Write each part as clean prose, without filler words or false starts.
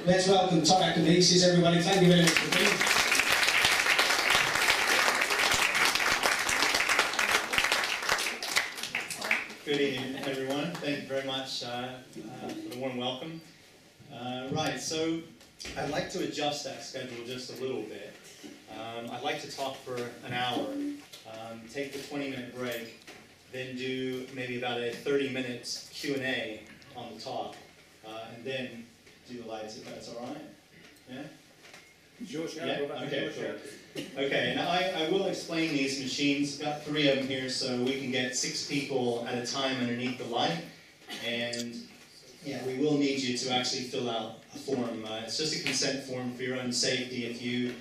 Let's welcome Todd Acamesis, everybody. Thank you very much for being here. Good evening, everyone. Thank you very much for the warm welcome. Right, so I'd like to adjust that schedule just a little bit. I'd like to talk for an hour, take the 20-minute break, then do maybe about a 30-minute Q&A on the talk, and then do the lights, if that's all right. Yeah? Sure, yeah? Okay, cool. Okay, now I will explain these machines. I've got 3 of them here, so we can get 6 people at a time underneath the light. And yeah, we will need you to actually fill out a form. It's just a consent form for your own safety. If you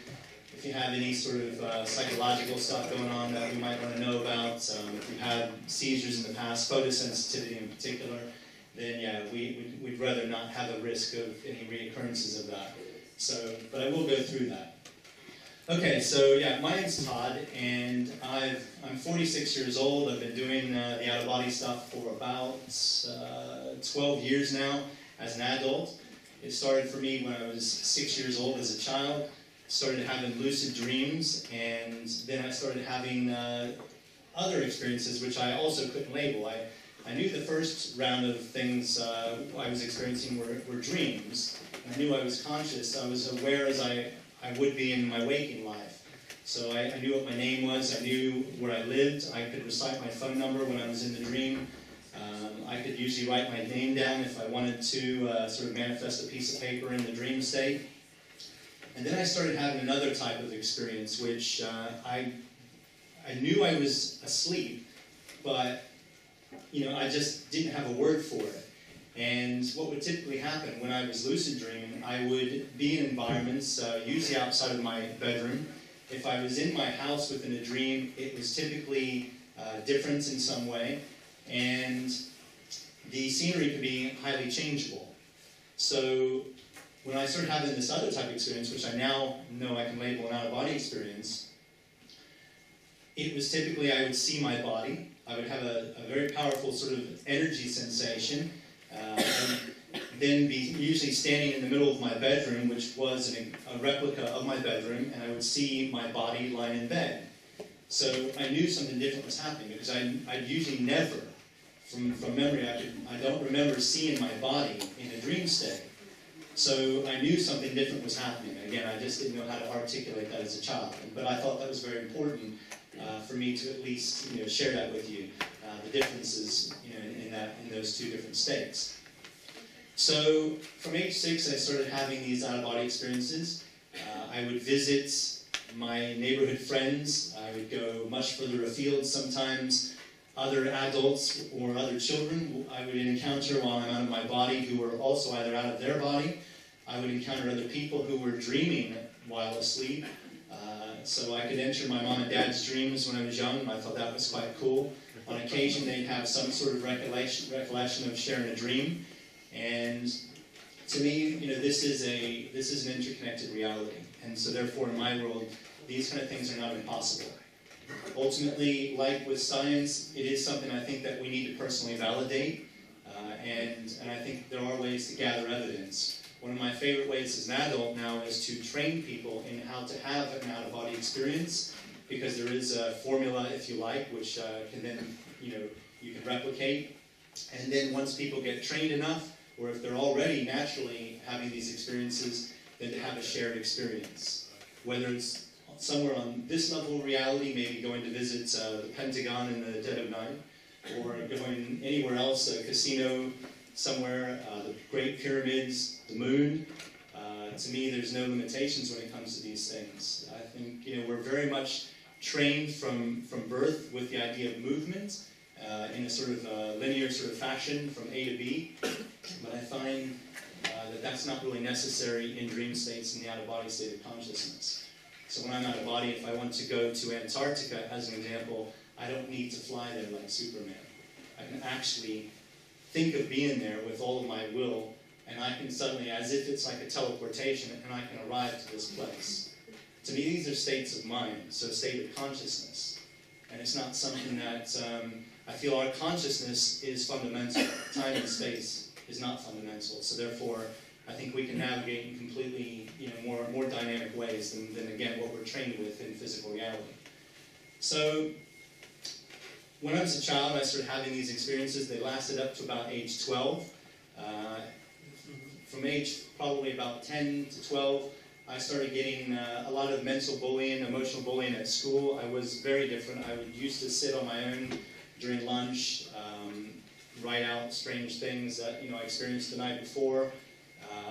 have any sort of psychological stuff going on that we might want to know about, if you've had seizures in the past, photosensitivity in particular, then yeah, we'd rather not have a risk of any reoccurrences of that. So, but I will go through that. Okay, so yeah, my name's Todd, and I'm 46 years old. I've been doing the out-of-body stuff for about 12 years now as an adult. It started for me when I was 6 years old as a child. Started having lucid dreams, and then I started having other experiences which I also couldn't label. I knew the first round of things I was experiencing were dreams. I knew I was conscious. I was aware as I would be in my waking life. So I knew what my name was. I knew where I lived. I could recite my phone number when I was in the dream. I could usually write my name down if I wanted to sort of manifest a piece of paper in the dream state. And then I started having another type of experience, which I knew I was asleep, but I just didn't have a word for it. And what would typically happen when I was lucid dreaming, I would be in environments, usually outside of my bedroom. If I was in my house within a dream, it was typically different in some way, and the scenery could be highly changeable. So when I started having this other type of experience, which I now know I can label an out-of-body experience, it was typically I would see my body. I would have a very powerful sort of energy sensation, and then be usually standing in the middle of my bedroom, which was a replica of my bedroom, and I would see my body lying in bed. So I knew something different was happening, because I'd usually never, from memory, I don't remember seeing my body in a dream state. So I knew something different was happening. Again, I just didn't know how to articulate that as a child. But I thought that was very important for me to at least share that with you, the differences in those 2 different states. So from age 6, I started having these out-of-body experiences. I would visit my neighborhood friends. I would go much further afield sometimes. Other adults or other children I would encounter while I'm out of my body who were also either out of their body. I would encounter other people who were dreaming while asleep. So I could enter my mom and dad's dreams when I was young, and I thought that was quite cool. On occasion, they'd have some sort of recollection of sharing a dream. And to me, this is an interconnected reality. And so therefore, in my world, these kind of things are not impossible. Ultimately, like with science, it is something I think that we need to personally validate, and I think there are ways to gather evidence. One of my favorite ways as an adult now is to train people in how to have an out-of-body experience, because there is a formula, if you like, which can then, you can replicate. And then once people get trained enough, or if they're already naturally having these experiences, then to have a shared experience. Whether it's somewhere on this level of reality, maybe going to visit the Pentagon in the dead of night, or going anywhere else, a casino somewhere, the Great Pyramids, the moon. To me, there's no limitations when it comes to these things. I think we're very much trained from birth with the idea of movement in a sort of linear sort of fashion from A to B, but I find that that's not really necessary in dream states in the out-of-body state of consciousness. So when I'm out of body, if I want to go to Antarctica, as an example, I don't need to fly there like Superman. I can actually think of being there with all of my will, and I can suddenly, as if it's like a teleportation, and I can arrive to this place. To me, these are states of mind, so a state of consciousness. And it's not something that, I feel our consciousness is fundamental. Time and space is not fundamental. So therefore, I think we can navigate in completely, more dynamic ways than again what we're trained with in physical reality. So when I was a child, I started having these experiences. They lasted up to about age 12. From age probably about 10 to 12, I started getting a lot of mental bullying, emotional bullying at school. I was very different. I used to sit on my own during lunch, write out strange things that I experienced the night before.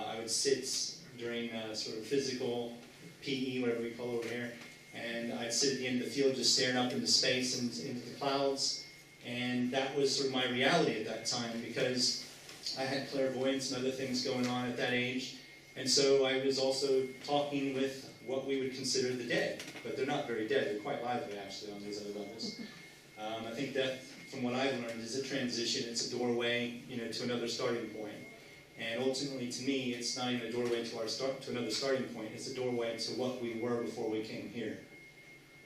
I would sit during sort of physical PE, whatever we call it over here, and I'd sit at the end of the field just staring up into space and into the clouds. And that was sort of my reality at that time, because I had clairvoyance and other things going on at that age. And so I was also talking with what we would consider the dead, but they're not very dead. They're quite lively, actually, on these other levels. I think death, from what I've learned, is a transition. It's a doorway, to another starting point. And ultimately, to me, it's not even a doorway to another starting point. It's a doorway to what we were before we came here.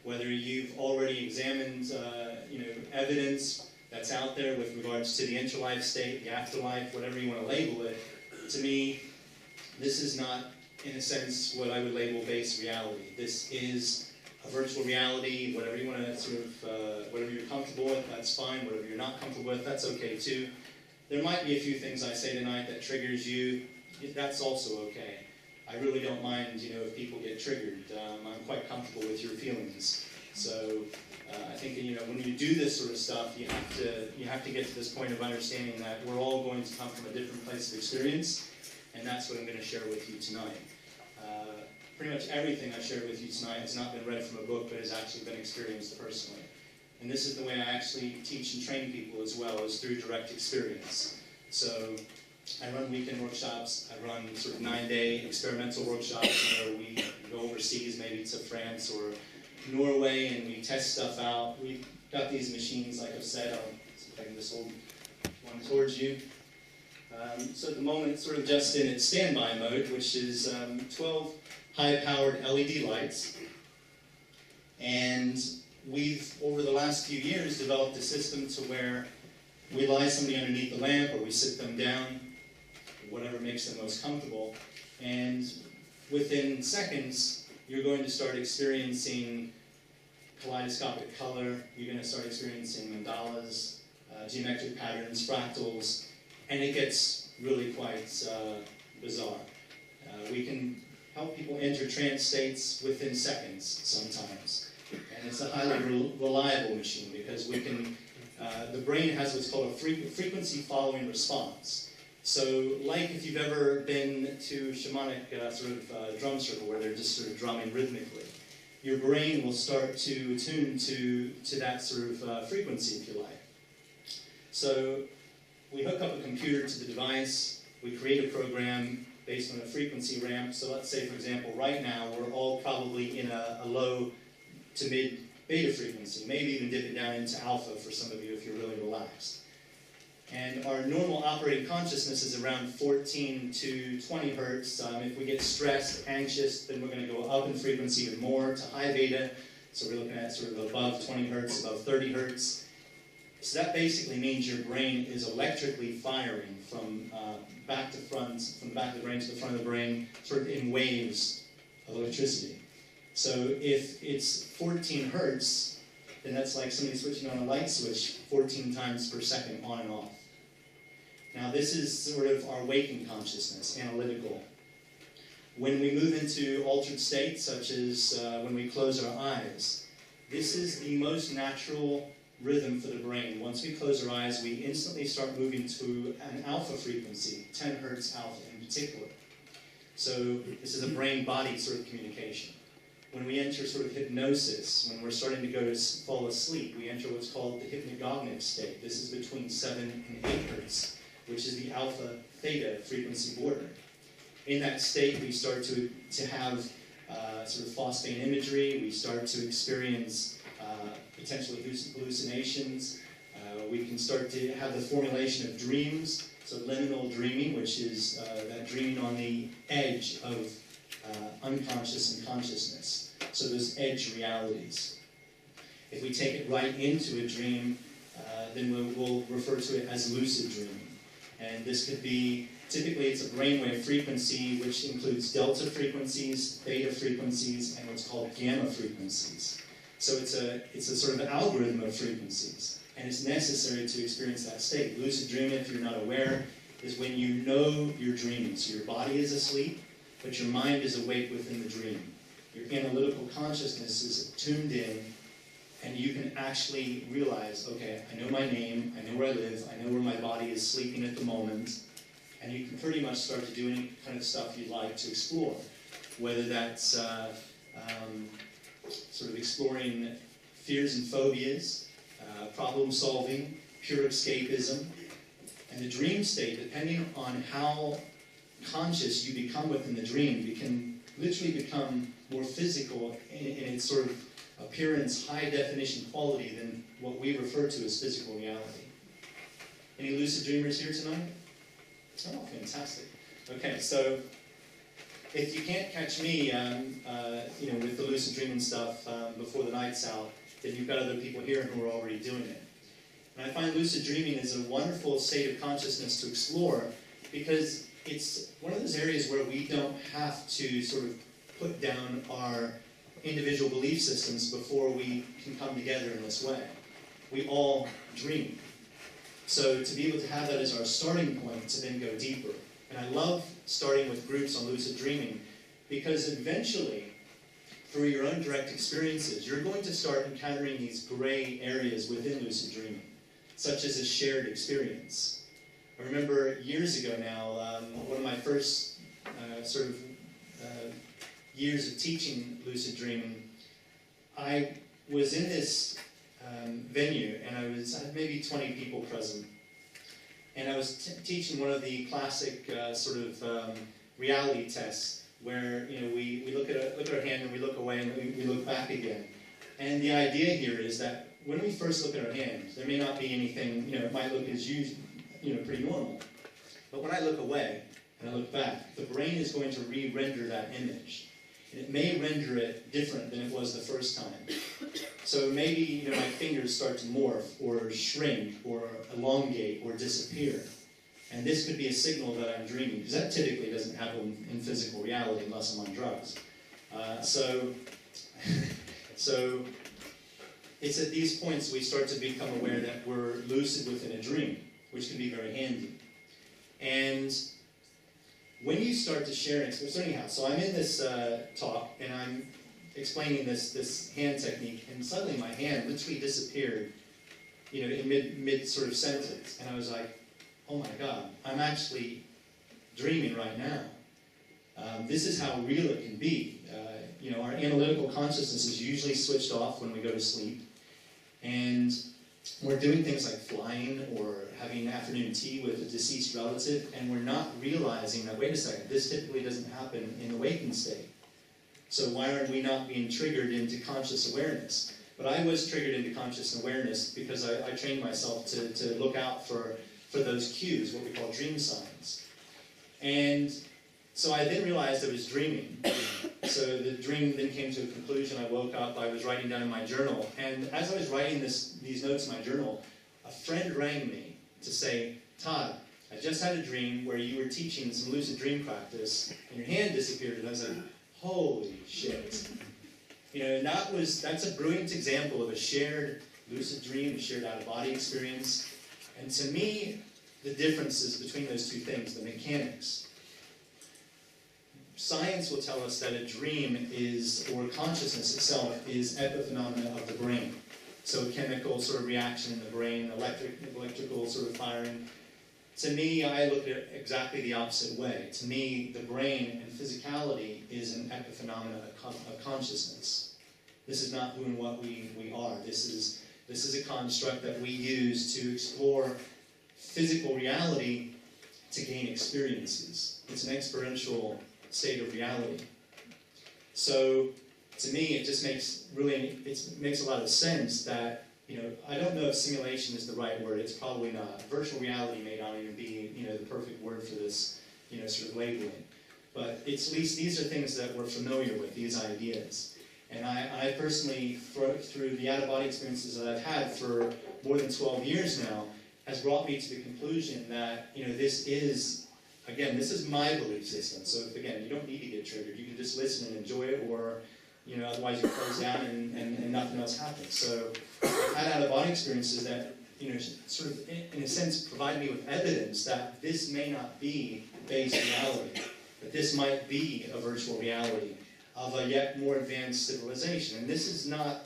Whether you've already examined, evidence that's out there with regards to the interlife state, the afterlife, whatever you want to label it, to me, this is not, in a sense, what I would label base reality. This is a virtual reality. Whatever you want to sort of, whatever you're comfortable with, that's fine. Whatever you're not comfortable with, that's okay too. There might be a few things I say tonight that triggers you. That's also okay. I really don't mind, if people get triggered. I'm quite comfortable with your feelings. So I think, when you do this sort of stuff, you have to get to this point of understanding that we're all going to come from a different place of experience, and that's what I'm going to share with you tonight. Pretty much everything I've shared with you tonight has not been read from a book, but has actually been experienced personally. And this is the way I actually teach and train people as well, is through direct experience. So I run weekend workshops. I run sort of 9-day experimental workshops where we go overseas, maybe to France or Norway, and we test stuff out. We've got these machines, like I've said. I'll see if I can just hold one towards you. So at the moment, it's sort of just in its standby mode, which is 12 high-powered LED lights. And we've, over the last few years, developed a system to where we lie somebody underneath the lamp, or we sit them down, whatever makes them most comfortable. And within seconds, you're going to start experiencing kaleidoscopic color. You're going to start experiencing mandalas, geometric patterns, fractals, and it gets really quite bizarre. We can help people enter trance states within seconds sometimes. And it's a highly reliable machine because we can, the brain has what's called a frequency following response. So like if you've ever been to shamanic sort of drum circle where they're just sort of drumming rhythmically, your brain will start to attune to that sort of frequency, if you like. So we hook up a computer to the device, we create a program based on a frequency ramp. So let's say, for example, right now we're all probably in a low to mid beta frequency, maybe even dip it down into alpha for some of you if you're really relaxed. And our normal operating consciousness is around 14 to 20 hertz. If we get stressed, anxious, then we're going to go up in frequency even more to high beta. So we're looking at sort of above 20 hertz, above 30 hertz. So that basically means your brain is electrically firing from back to front, from the back of the brain to the front of the brain, sort of in waves of electricity. So if it's 14 hertz, then that's like somebody switching on a light switch 14 times per second on and off. Now this is sort of our waking consciousness, analytical. When we move into altered states, such as when we close our eyes, this is the most natural rhythm for the brain. Once we close our eyes, we instantly start moving to an alpha frequency, 10 hertz alpha in particular. So this is a brain-body sort of communication. When we enter sort of hypnosis, when we're starting to go to fall asleep, we enter what's called the hypnagogic state. This is between 7 and 8 hertz, which is the alpha-theta frequency border. In that state, we start to have sort of phosphane imagery. We start to experience potentially hallucinations. We can start to have the formulation of dreams. So liminal dreaming, which is that dreaming on the edge of unconscious and consciousness. So those edge realities. If we take it right into a dream, then we'll refer to it as lucid dreaming. And this could be Typically, it's a brainwave frequency, which includes delta frequencies, theta frequencies, and what's called gamma frequencies. So it's a sort of algorithm of frequencies, and it's necessary to experience that state. Lucid dreaming, if you're not aware, is when you know you're dreaming. So your body is asleep, but your mind is awake within the dream. Your analytical consciousness is tuned in, and you can actually realize, okay, I know my name, I know where I live, I know where my body is sleeping at the moment, and you can pretty much start to do any kind of stuff you'd like to explore, whether that's sort of exploring fears and phobias, problem solving, pure escapism, and the dream state, depending on how conscious you become within the dream, you can literally become more physical in its sort of appearance, high definition quality than what we refer to as physical reality. Any lucid dreamers here tonight? Oh, fantastic. Okay, so if you can't catch me, with the lucid dreaming stuff before the night's out, then you've got other people here who are already doing it. And I find lucid dreaming is a wonderful state of consciousness to explore because it's one of those areas where we don't have to sort of put down our individual belief systems before we can come together in this way. We all dream. So to be able to have that as our starting point to then go deeper. And I love starting with groups on lucid dreaming because eventually, through your own direct experiences, you're going to start encountering these gray areas within lucid dreaming, such as a shared experience. I remember years ago now, one of my first years of teaching lucid dreaming, I was in this venue, and I had maybe 20 people present. And I was teaching one of the classic reality tests, where we look at our hand and we look away and we look back again. And the idea here is that when we first look at our hand, there may not be anything, it might look as usual, pretty normal. But when I look away and I look back, the brain is going to re-render that image. And it may render it different than it was the first time. So maybe my fingers start to morph or shrink or elongate or disappear. And this could be a signal that I'm dreaming, because that typically doesn't happen in physical reality unless I'm on drugs. So it's at these points we start to become aware that we're lucid within a dream, which can be very handy. And when you start to share, so anyhow, so I'm in this talk, and I'm explaining this hand technique, and suddenly my hand literally disappeared, in mid sort of sentence, and I was like, oh my God, I'm actually dreaming right now. This is how real it can be. Our analytical consciousness is usually switched off when we go to sleep, and we're doing things like flying or having afternoon tea with a deceased relative, and we're not realizing that, wait a second, this typically doesn't happen in the waking state. So why are we not being triggered into conscious awareness? But I was triggered into conscious awareness because I trained myself to look out for those cues, what we call dream signs. And so I then realized I was dreaming. So the dream then came to a conclusion. I woke up, I was writing down in my journal, and as I was writing these notes in my journal, a friend rang me to say, Todd, I just had a dream where you were teaching some lucid dream practice, and your hand disappeared, and I was like, holy shit. And that's a brilliant example of a shared lucid dream, a shared out-of-body experience. And to me, the differences between those two things, the mechanics. Science will tell us that a dream is, or consciousness itself, is epiphenomena of the brain. So chemical sort of reaction in the brain, electrical sort of firing. To me, I look at it exactly the opposite way. To me, the brain and physicality is an epiphenomena of consciousness. This is not who and what we are. This is a construct that we use to explore physical reality to gain experiences. It's an experiential state of reality. So, to me, it makes a lot of sense that, I don't know if simulation is the right word. It's probably not. Virtual reality may not even be, the perfect word for this, sort of labeling. But at least these are things that we're familiar with, these ideas. And I personally, through the out-of-body experiences that I've had for more than 12 years now, has brought me to the conclusion that, this is again, this is my belief system, so if, again, you don't need to get triggered. You can just listen and enjoy it, or, you know, otherwise you close down and nothing else happens. So I've had out-of-body experiences that, you know, sort of, in a sense, provide me with evidence that this may not be base reality, that this might be a virtual reality of a yet more advanced civilization. And this is not,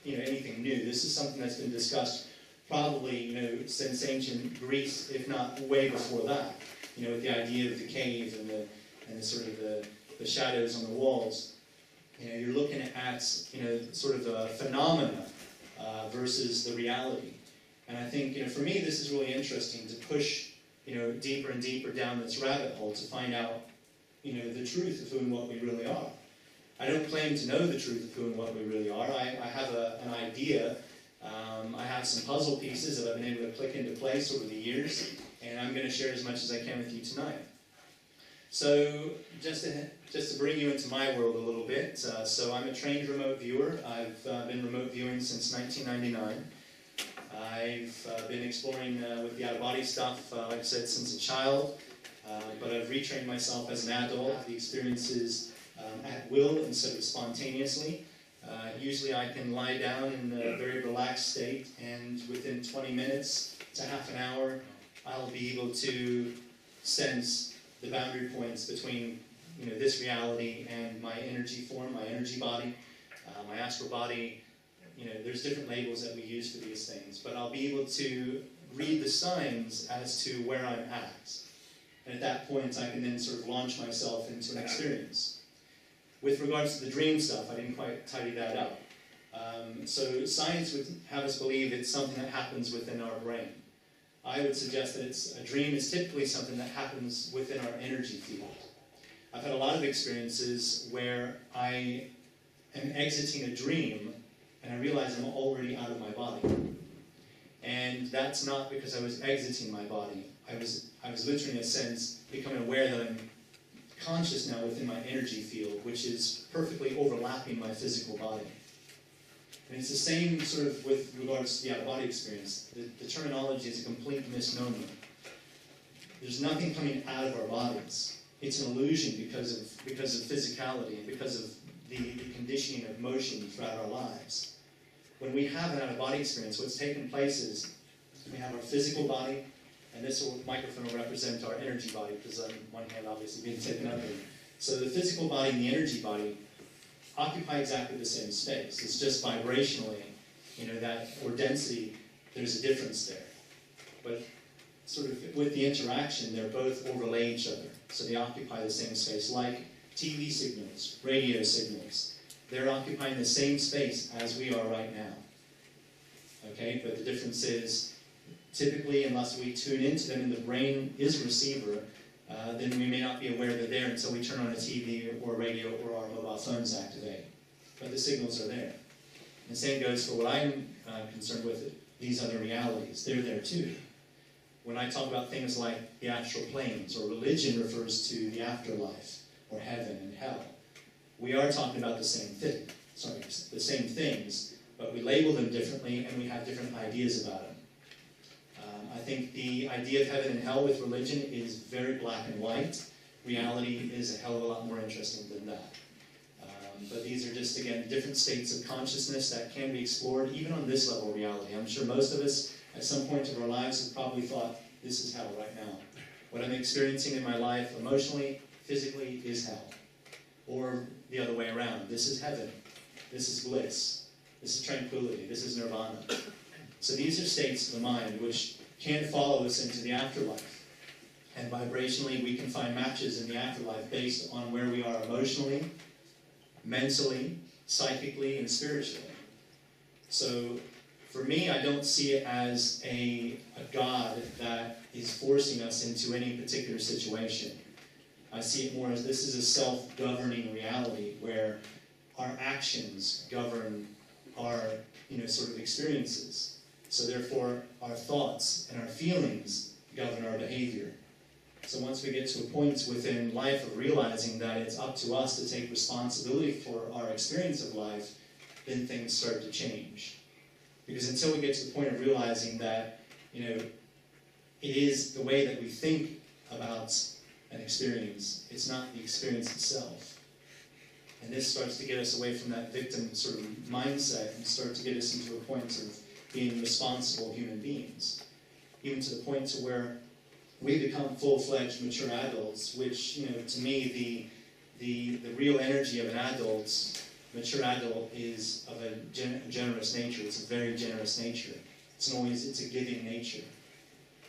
you know, anything new. This is something that's been discussed probably, you know, since ancient Greece, if not way before that. You know, with the idea of the cave and the sort of the shadows on the walls. You know, you're looking at, you know, sort of the phenomena versus the reality. And I think, you know, for me, this is really interesting to push, you know, deeper and deeper down this rabbit hole to find out, you know, the truth of who and what we really are. I don't claim to know the truth of who and what we really are. I have an idea. I have some puzzle pieces that I've been able to click into place over the years, and I'm going to share as much as I can with you tonight. So, just to bring you into my world a little bit, so I'm a trained remote viewer. I've been remote viewing since 1999. I've been exploring with the out-of-body stuff, like I said, since a child, but I've retrained myself as an adult. The experiences at will instead of spontaneously. Usually I can lie down in a very relaxed state, and within 20 minutes to half an hour, I'll be able to sense the boundary points between, you know, this reality and my energy form, my energy body, my astral body. You know, there's different labels that we use for these things, but I'll be able to read the signs as to where I'm at. And at that point, I can then sort of launch myself into an experience. With regards to the dream stuff, I didn't quite tidy that up. So science would have us believe it's something that happens within our brain. I would suggest that a dream is typically something that happens within our energy field. I've had a lot of experiences where I am exiting a dream and I realize I'm already out of my body. And that's not because I was exiting my body. I was literally, in a sense, becoming aware that I'm conscious now within my energy field, which is perfectly overlapping my physical body. And it's the same sort of with regards to the out-of-body experience. The terminology is a complete misnomer. There's nothing coming out of our bodies. It's an illusion because of physicality and because of the conditioning of motion throughout our lives. When we have an out-of-body experience, what's taking place is we have our physical body, and this microphone will represent our energy body, because on one hand, obviously, being taken up here. So the physical body and the energy body occupy exactly the same space. It's just vibrationally, you know, that, or density, there's a difference there. But sort of with the interaction, they're both overlay each other. So they occupy the same space, like TV signals, radio signals. They're occupying the same space as we are right now. Okay, but the difference is, typically, unless we tune into them and the brain is a receiver, then we may not be aware they're there until we turn on a TV or radio or our mobile phones activate. But the signals are there. And the same goes for what I'm concerned with, these other realities. They're there too. When I talk about things like the astral planes, or religion refers to the afterlife, or heaven and hell, we are talking about the same thing. Sorry, the same things, but we label them differently and we have different ideas about them. I think the idea of heaven and hell with religion is very black and white. Reality is a hell of a lot more interesting than that. But these are just, again, different states of consciousness that can be explored even on this level of reality. I'm sure most of us, at some point of our lives, have probably thought, this is hell right now. What I'm experiencing in my life, emotionally, physically, is hell. Or the other way around. This is heaven. This is bliss. This is tranquility. This is nirvana. So these are states of the mind which can follow us into the afterlife. And vibrationally, we can find matches in the afterlife based on where we are emotionally, mentally, psychically, and spiritually. So for me, I don't see it as a God that is forcing us into any particular situation. I see it more as this is a self-governing reality where our actions govern our, sort of experiences. So therefore, our thoughts and our feelings govern our behavior. So once we get to a point within life of realizing that it's up to us to take responsibility for our experience of life, then things start to change. Because until we get to the point of realizing that, it is the way that we think about an experience. It's not the experience itself. And this starts to get us away from that victim sort of mindset and start to get us into a point of being responsible human beings. Even to the point to where we become full-fledged mature adults, which, you know, to me, the real energy of an adult, mature adult, is of a generous nature. It's a very generous nature. It's a giving nature.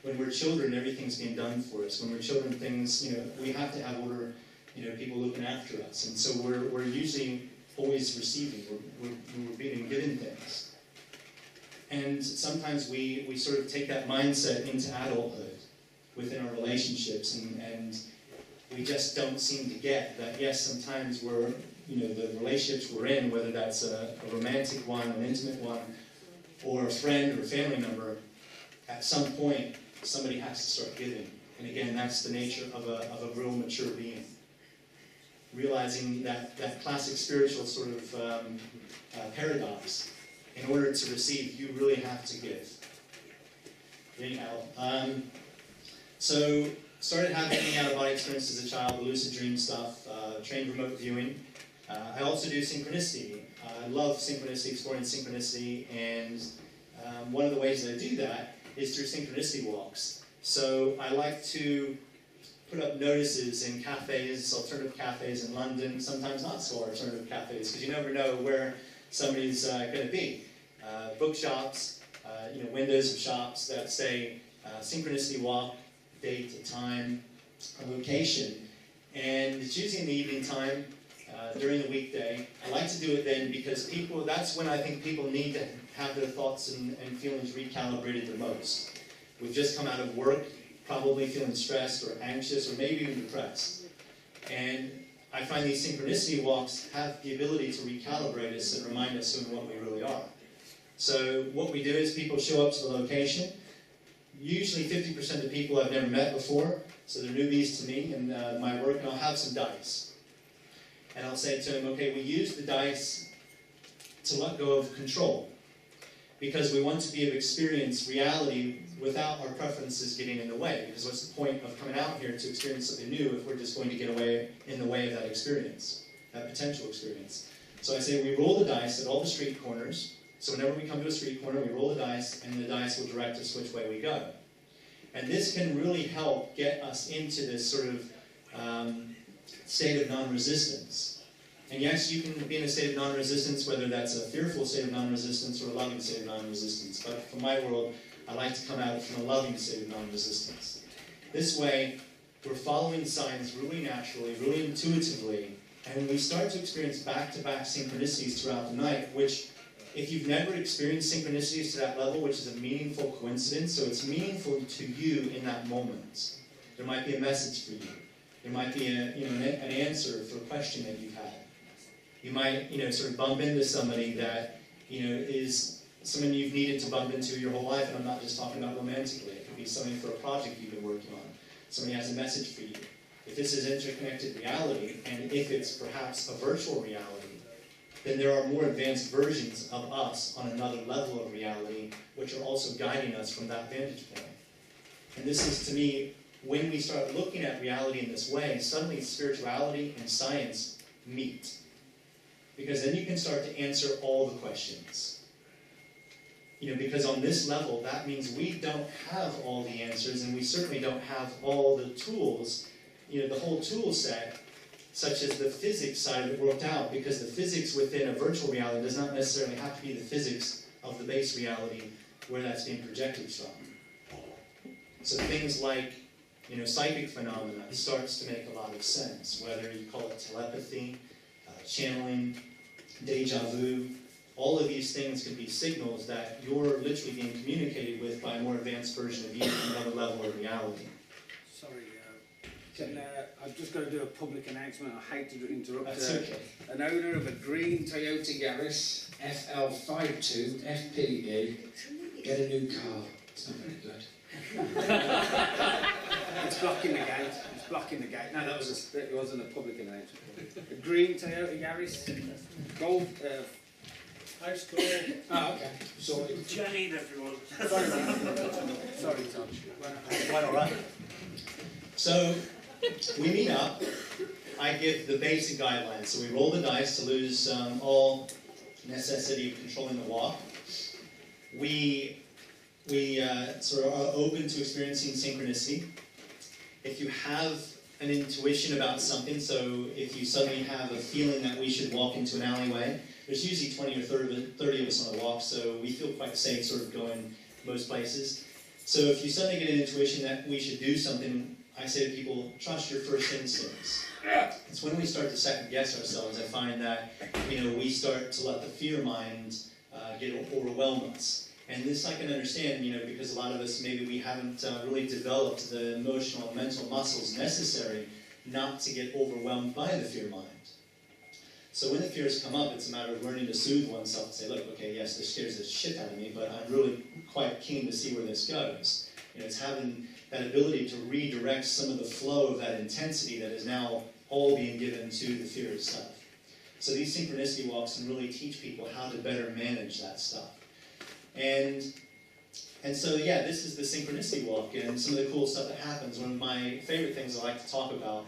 When we're children, everything's being done for us. When we're children, things, you know, we have to have older, you know, people looking after us. And so we're usually always receiving. We're being given things. And sometimes we sort of take that mindset into adulthood within our relationships, and we just don't seem to get that, yes, sometimes we're, you know, the relationships we're in, whether that's a romantic one, an intimate one, or a friend or a family member, at some point, somebody has to start giving. And again, that's the nature of a real mature being. Realizing that classic spiritual sort of paradox. In order to receive, you really have to give. Anyhow, so started having out-of-body experiences as a child, the lucid dream stuff, trained remote viewing. I also do synchronicity. I love synchronicity, exploring synchronicity, and one of the ways that I do that is through Synchronicity Walks. So I like to put up notices in cafes, alternative cafes in London, sometimes not so alternative cafes, because you never know where somebody's going to be. Bookshops, you know, windows of shops that say Synchronicity Walk, date, a time, a location, and it's usually in the evening time, during the weekday. I like to do it then because that's when I think people need to have their thoughts and feelings recalibrated the most. We've just come out of work, probably feeling stressed or anxious or maybe even depressed. And I find these synchronicity walks have the ability to recalibrate us and remind us of what we really are. So what we do is people show up to the location. Usually 50% of people I've never met before, so they're newbies to me and my work, and I'll have some dice. And I'll say to them, okay, we use the dice to let go of control, because we want to be able to experience reality without our preferences getting in the way. Because what's the point of coming out here to experience something new if we're just going to get away in the way of that experience, that potential experience? So I say we roll the dice at all the street corners. So whenever we come to a street corner, we roll the dice, and the dice will direct us which way we go. And this can really help get us into this sort of state of non-resistance. And yes, you can be in a state of non-resistance, whether that's a fearful state of non-resistance or a loving state of non-resistance. But for my world, I like to come out from a loving state of non-resistance. This way, we're following signs really naturally, really intuitively, and we start to experience back-to-back synchronicities throughout the night, which, if you've never experienced synchronicities to that level, which is a meaningful coincidence, so it's meaningful to you in that moment. There might be a message for you. There might be an answer for a question that you've had. You might, sort of bump into somebody that, is someone you've needed to bump into your whole life, and I'm not just talking about romantically. It could be something for a project you've been working on. Somebody has a message for you. If this is interconnected reality, and if it's perhaps a virtual reality, then there are more advanced versions of us on another level of reality, which are also guiding us from that vantage point. And this is, to me, when we start looking at reality in this way, suddenly spirituality and science meet. Because then you can start to answer all the questions. Because on this level, that means we don't have all the answers, and we certainly don't have all the tools, the whole tool set, such as the physics side of it worked out, because the physics within a virtual reality does not necessarily have to be the physics of the base reality where that's being projected from. So things like, psychic phenomena starts to make a lot of sense, whether you call it telepathy, channeling, deja vu. All of these things can be signals that you're literally being communicated with by a more advanced version of you at another level of reality. Sorry, I've just got to do a public announcement. I hate to interrupt. That's okay. An owner of a green Toyota Yaris FL52 FPE, get a new car. It's not very good. It's blocking the gate. It's blocking the gate. No, it wasn't a public announcement. A green Toyota Yaris, gold. High school. Oh, okay. Sorry. Jane, everyone. Sorry, Todd. Quite all right. So, we meet up. I give the basic guidelines. So we roll the dice to lose all necessity of controlling the walk. We sort of are open to experiencing synchronicity. If you have an intuition about something, so if you suddenly have a feeling that we should walk into an alleyway, there's usually 20 or 30 of us on a walk, so we feel quite safe sort of going most places. So if you suddenly get an intuition that we should do something, I say to people, trust your first instincts. It's when we start to second guess ourselves, I find that we start to let the fear mind overwhelm us. And this I can understand, because a lot of us, maybe we haven't really developed the emotional and mental muscles necessary not to get overwhelmed by the fear mind. So when the fears come up, it's a matter of learning to soothe oneself and say, look, okay, yes, this scares the shit out of me, but I'm really quite keen to see where this goes. It's having that ability to redirect some of the flow of that intensity that is now all being given to the fear itself. So these synchronicity walks can really teach people how to better manage that stuff. And so, yeah, this is the synchronicity walk, and some of the cool stuff that happens. One of my favorite things I like to talk about,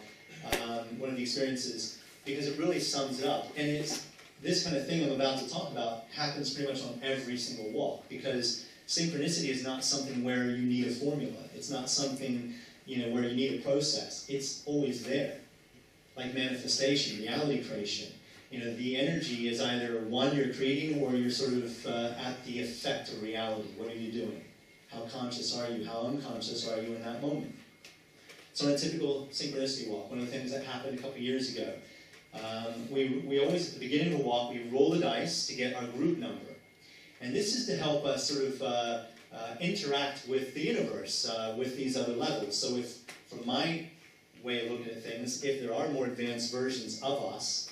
one of the experiences, because it really sums it up. And it's this kind of thing I'm about to talk about happens pretty much on every single walk, because synchronicity is not something where you need a formula. It's not something, where you need a process. It's always there, like manifestation, reality creation. The energy is either one you're creating or you're sort of at the effect of reality. What are you doing? How conscious are you? How unconscious are you in that moment? So in a typical synchronicity walk, one of the things that happened a couple years ago, we always, at the beginning of a walk, we roll the dice to get our group number. And this is to help us sort of interact with the universe, with these other levels. So if, from my way of looking at things, if there are more advanced versions of us,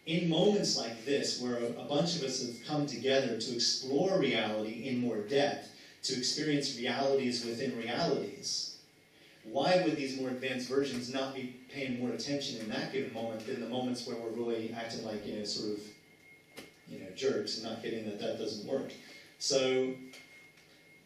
in moments like this, where a bunch of us have come together to explore reality in more depth, to experience realities within realities, why would these more advanced versions not be paying more attention in that given moment than the moments where we're really acting like, sort of, jerks and not getting that doesn't work? So,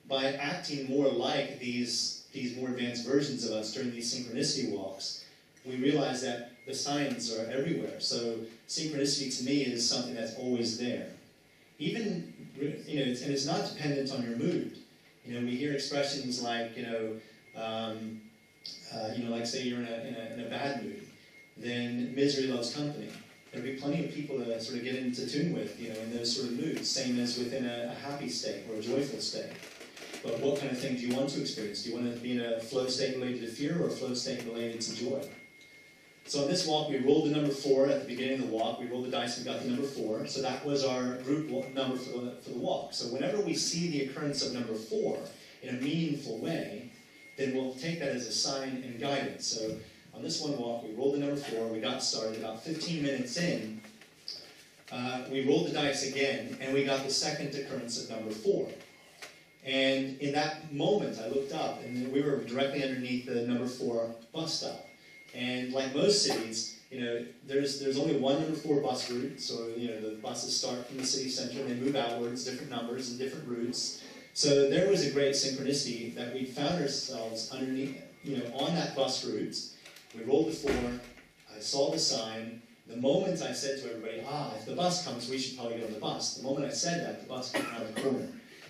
by acting more like these more advanced versions of us during these synchronicity walks, we realize that the signs are everywhere. So synchronicity to me is something that's always there. Even, and it's not dependent on your mood. We hear expressions like, like say you're in a bad mood, then misery loves company. There'll be plenty of people to sort of get into tune with, in those sort of moods, same as within a happy state or a joyful state. But what kind of thing do you want to experience? Do you want to be in a flow state related to fear or a flow state related to joy? So on this walk, we rolled the number 4 at the beginning of the walk. We rolled the dice and got the number 4. So that was our group number for the walk. So whenever we see the occurrence of number 4 in a meaningful way, then we'll take that as a sign and guidance. So on this one walk, we rolled the number 4. We got started. About 15 minutes in, we rolled the dice again, and we got the second occurrence of number 4. And in that moment, I looked up, and we were directly underneath the number 4 bus stop. And like most cities, there's only one number 4 bus route. So the buses start from the city center and they move outwards, different numbers and different routes. So there was a great synchronicity that we found ourselves underneath, on that bus route. We rolled the 4. I saw the sign. The moment I said to everybody, if the bus comes, we should probably get on the bus. The moment I said that, the bus came around the corner.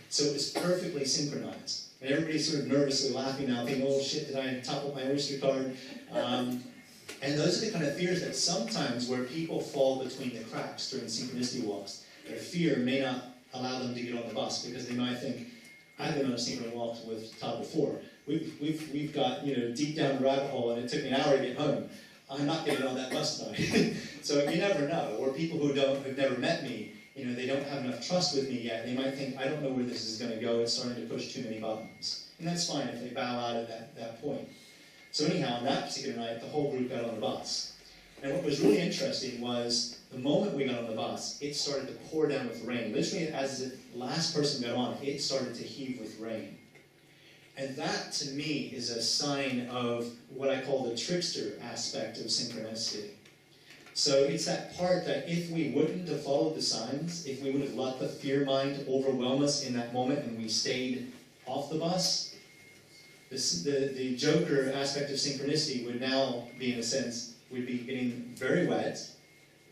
So it was perfectly synchronized. And everybody's sort of nervously laughing now, thinking, oh shit, did I top up my Oyster card? And those are the kind of fears that sometimes where people fall between the cracks during synchronicity walks, their fear may not allow them to get on the bus because they might think, I've been on a synchronicity walk with Todd before. We've got, deep down the rabbit hole and it took me an hour to get home. I'm not getting on that bus tonight. So you never know. Or people who've never met me, they don't have enough trust with me yet. They might think, I don't know where this is going to go. It's starting to push too many buttons. And that's fine if they bow out at that point. So anyhow, on that particular night, the whole group got on the bus. And what was really interesting was the moment we got on the bus, it started to pour down with rain. Literally, as the last person got on, it started to heave with rain. And that, to me, is a sign of what I call the trickster aspect of synchronicity. So it's that part that if we wouldn't have followed the signs, if we would have let the fear mind overwhelm us in that moment and we stayed off the bus, the joker aspect of synchronicity would now be, in a sense, we'd be getting very wet,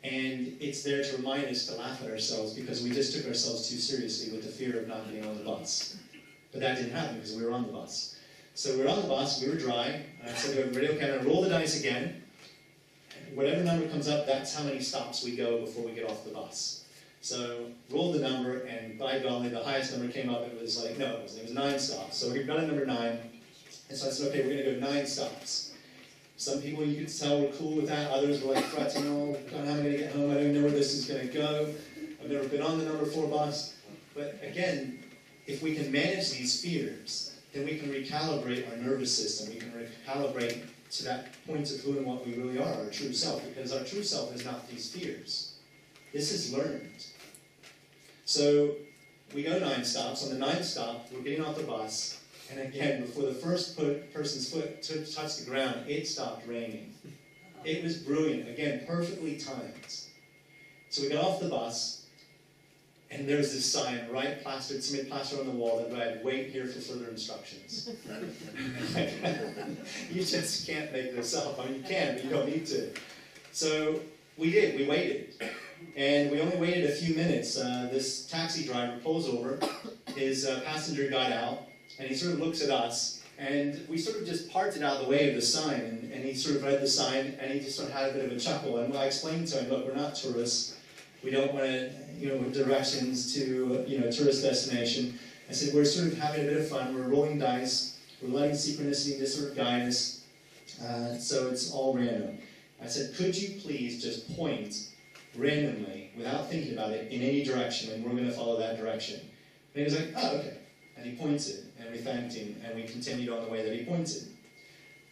and it's there to remind us to laugh at ourselves because we just took ourselves too seriously with the fear of not getting on the bus. But that didn't happen because we were on the bus. So we were on the bus, we were dry, and I said to everybody, okay, I'm going to roll the dice again. Whatever number comes up, that's how many stops we go before we get off the bus. So rolled the number, and by golly, the highest number came up. It was like, no, it was 9 stops. So we got a number 9, and so I said, okay, we're going to go 9 stops. Some people you could tell were cool with that. Others were like fretting, oh, I don't know how I'm going to get home. I don't know where this is going to go. I've never been on the number 4 bus. But again, if we can manage these fears, then we can recalibrate our nervous system. We can recalibrate to that point of who and what we really are, our true self, because our true self is not these fears. This is learned. So we go 9 stops. On the 9th stop, we're getting off the bus, and again, before the first person's foot touched the ground, it stopped raining. It was brilliant. Again, perfectly timed. So we got off the bus, and there was this sign, right, plastered on the wall that read, "Wait here for further instructions." You just can't make this up. I mean, you can, but you don't need to. So we did. We waited. And we only waited a few minutes. This taxi driver pulls over. His passenger got out, and he sort of looks at us. And we sort of just parted out of the way of the sign. And he sort of read the sign, and he just sort of had a bit of a chuckle. And I explained to him, look, we're not tourists. We don't want to, directions to, tourist destination. I said, we're sort of having a bit of fun. We're rolling dice. We're letting synchronicity just sort of guide us. So it's all random. I said, could you please just point randomly, without thinking about it, in any direction, and we're going to follow that direction. And he was like, oh, okay. And he pointed, and we thanked him, and we continued on the way that he pointed.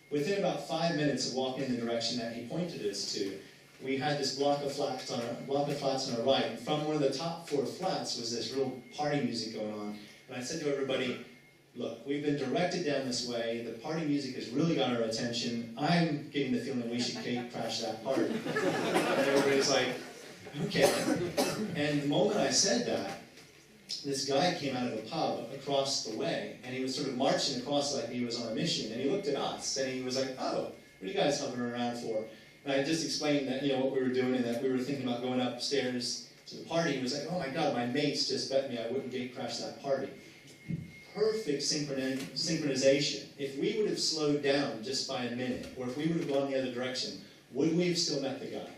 Within about 5 minutes of walking in the direction that he pointed us to, we had this block of flats on our right, and from one of the top 4 flats was this real party music going on. And I said to everybody, look, we've been directed down this way, the party music has really got our attention, I'm getting the feeling we should crash that party. And everybody's like, okay. And the moment I said that, this guy came out of a pub across the way, and he was sort of marching across like he was on a mission, and he looked at us, and he was like, oh, what are you guys hovering around for? And I just explained that, what we were doing, and that we were thinking about going upstairs to the party. He was like, oh my God, my mates just bet me I wouldn't gate crash that party. Perfect synchronization. If we would have slowed down just by a minute, or if we would have gone the other direction, would we have still met the guy?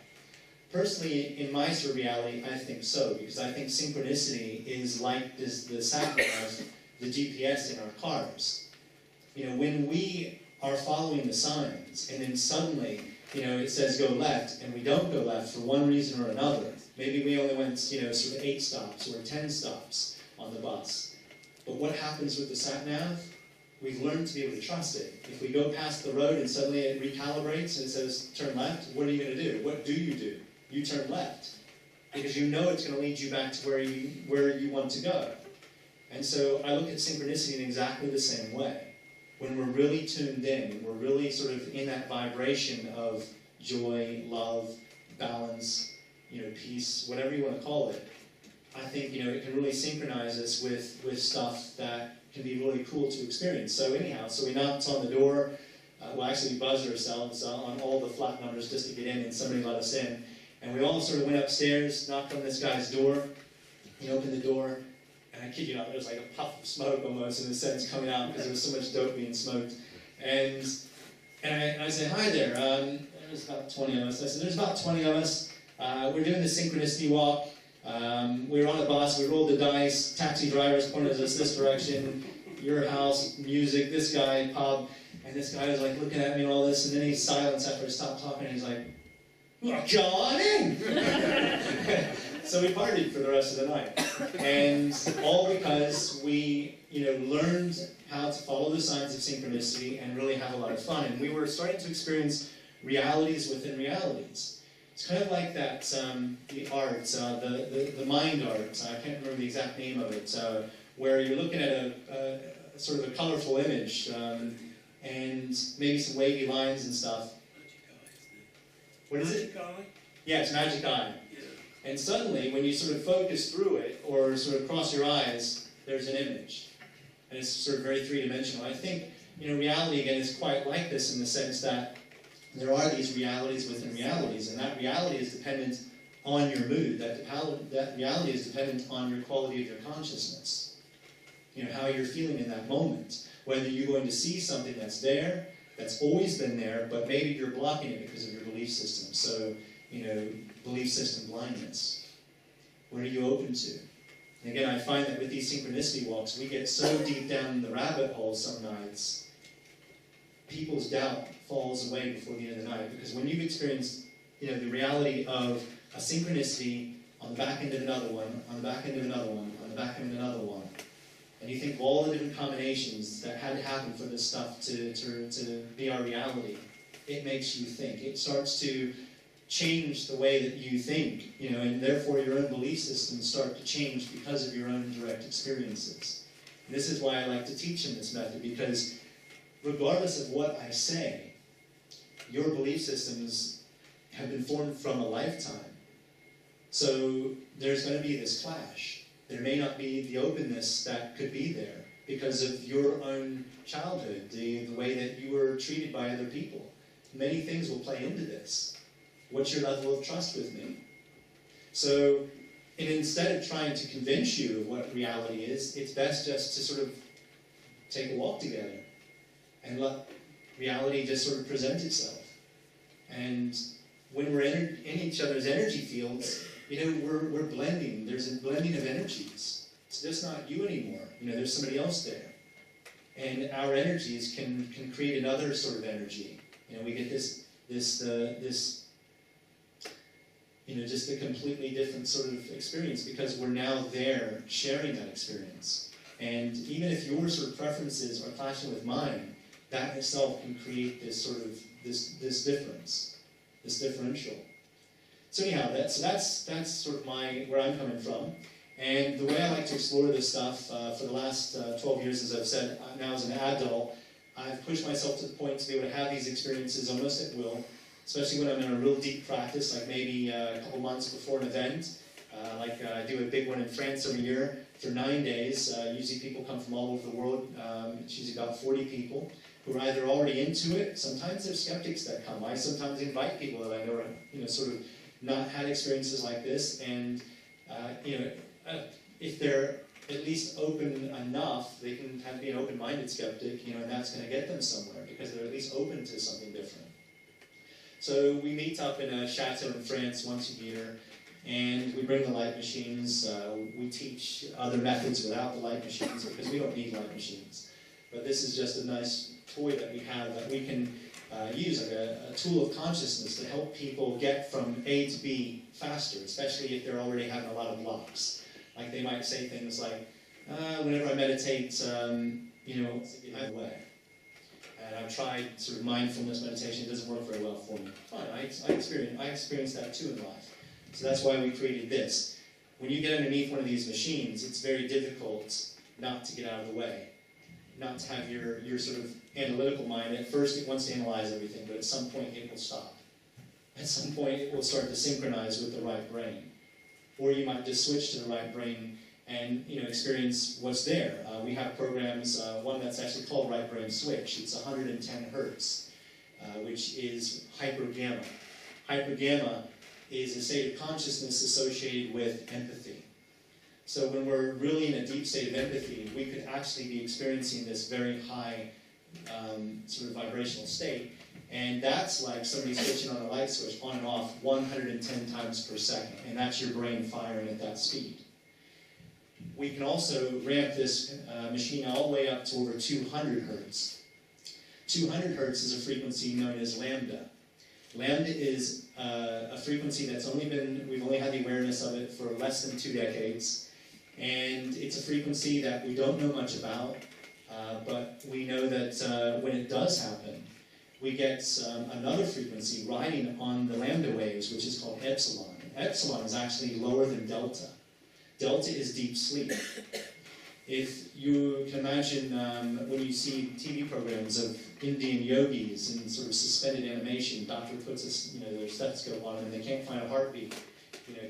Personally, in my sort of reality, I think so, because I think synchronicity is like the sat-nav, the GPS in our cars. When we are following the signs, and then suddenly, it says go left, and we don't go left for one reason or another. Maybe we only went, sort of 8 stops or 10 stops on the bus. But what happens with the sat-nav? We've learned to be able to trust it. If we go past the road and suddenly it recalibrates and it says turn left, what are you going to do? What do? You turn left. Because you know it's going to lead you back to where you want to go. And so I look at synchronicity in exactly the same way. When we're really tuned in, we're really sort of in that vibration of joy, love, balance, peace, whatever you want to call it, I think, it can really synchronize us with stuff that can be really cool to experience. So anyhow, we knocked on the door. We buzzed ourselves on all the flat numbers just to get in, and somebody let us in. And we all sort of went upstairs, knocked on this guy's door. He opened the door. And I kid you not, there was like a puff of smoke almost in a sense coming out because there was so much dope being smoked. And I said, hi there, there's about 20 of us. I said, there's about 20 of us. We're doing the Synchronicity Walk. We were on a bus, we rolled the dice, taxi drivers pointed us this direction, your house, music, this guy, pub. And this guy was like looking at me and all this, and then he silenced after I stopped talking, and he's like, well, come on in! So we partied for the rest of the night. And all because we, learned how to follow the signs of synchronicity and really have a lot of fun. And we were starting to experience realities within realities. It's kind of like that, the art, the mind art, I can't remember the exact name of it, where you're looking at a sort of a colorful image, and maybe some wavy lines and stuff. What is it? Magic eye? Yeah, it's magic eye. And suddenly, when you sort of focus through it, or sort of cross your eyes, there's an image. And it's sort of very three-dimensional. I think reality, again, is quite like this in the sense that there are these realities within realities, and that reality is dependent on your mood. That reality is dependent on your quality of your consciousness. How you're feeling in that moment. Whether you're going to see something that's there, that's always been there, but maybe you're blocking it because of your belief system. So, belief system blindness. What are you open to? And again, I find that with these synchronicity walks, we get so deep down in the rabbit hole some nights, people's doubt falls away before the end of the night. Because when you've experienced, the reality of a synchronicity on the back end of another one, on the back end of another one, on the back end of another one, and you think of all the different combinations that had to happen for this stuff to be our reality, it makes you think. It starts to change the way that you think, and therefore your own belief systems start to change because of your own direct experiences. And this is why I like to teach in this method, because regardless of what I say, your belief systems have been formed from a lifetime. So there's going to be this clash. There may not be the openness that could be there because of your own childhood, the way that you were treated by other people. Many things will play into this. What's your level of trust with me? So, and instead of trying to convince you of what reality is, it's best just to sort of take a walk together and let reality just sort of present itself. And when we're in each other's energy fields, we're blending. There's a blending of energies. It's just not you anymore. There's somebody else there. And our energies can create another sort of energy. We get this just a completely different sort of experience because we're now there sharing that experience. And even if your sort of preferences are clashing with mine, that itself can create this sort of this difference, this differential. So anyhow, that's sort of where I'm coming from. And the way I like to explore this stuff for the last 12 years, as I've said, now as an adult, I've pushed myself to the point to be able to have these experiences almost at will, especially when I'm in a real deep practice, like maybe a couple months before an event. I do a big one in France every year for 9 days. Usually people come from all over the world. It's usually about 40 people who are either already into it. Sometimes there's skeptics that come. I sometimes invite people that I know are, sort of not had experiences like this, and if they're at least open enough, they can be an open-minded skeptic, and that's going to get them somewhere because they're at least open to something different. So we meet up in a chateau in France once a year, and we bring the light machines. We teach other methods without the light machines because we don't need light machines. But this is just a nice toy that we have that we can use, like a tool of consciousness to help people get from A to B faster, especially if they're already having a lot of blocks. Like they might say things like, whenever I meditate, I'm away. And I've tried sort of mindfulness meditation, it doesn't work very well for me. Fine, I experienced that too in life. So that's why we created this. When you get underneath one of these machines, it's very difficult not to get out of the way. Not to have your sort of analytical mind. At first it wants to analyze everything, but at some point it will stop. At some point it will start to synchronize with the right brain. Or you might just switch to the right brain and experience what's there. We have programs, one that's actually called Right Brain Switch. It's 110 hertz, which is hypergamma. Hypergamma is a state of consciousness associated with empathy. So when we're really in a deep state of empathy, we could actually be experiencing this very high sort of vibrational state. And that's like somebody switching on a light switch on and off 110 times per second. And that's your brain firing at that speed. We can also ramp this machine all the way up to over 200 hertz. 200 hertz is a frequency known as lambda. Lambda is a frequency that's we've only had the awareness of it for less than 2 decades. And it's a frequency that we don't know much about, but we know that when it does happen, we get another frequency riding on the lambda waves, which is called epsilon. Epsilon is actually lower than delta. Delta is deep sleep. If you can imagine when you see TV programs of Indian yogis in sort of suspended animation, doctor puts their stethoscope on them and they can't find a heartbeat,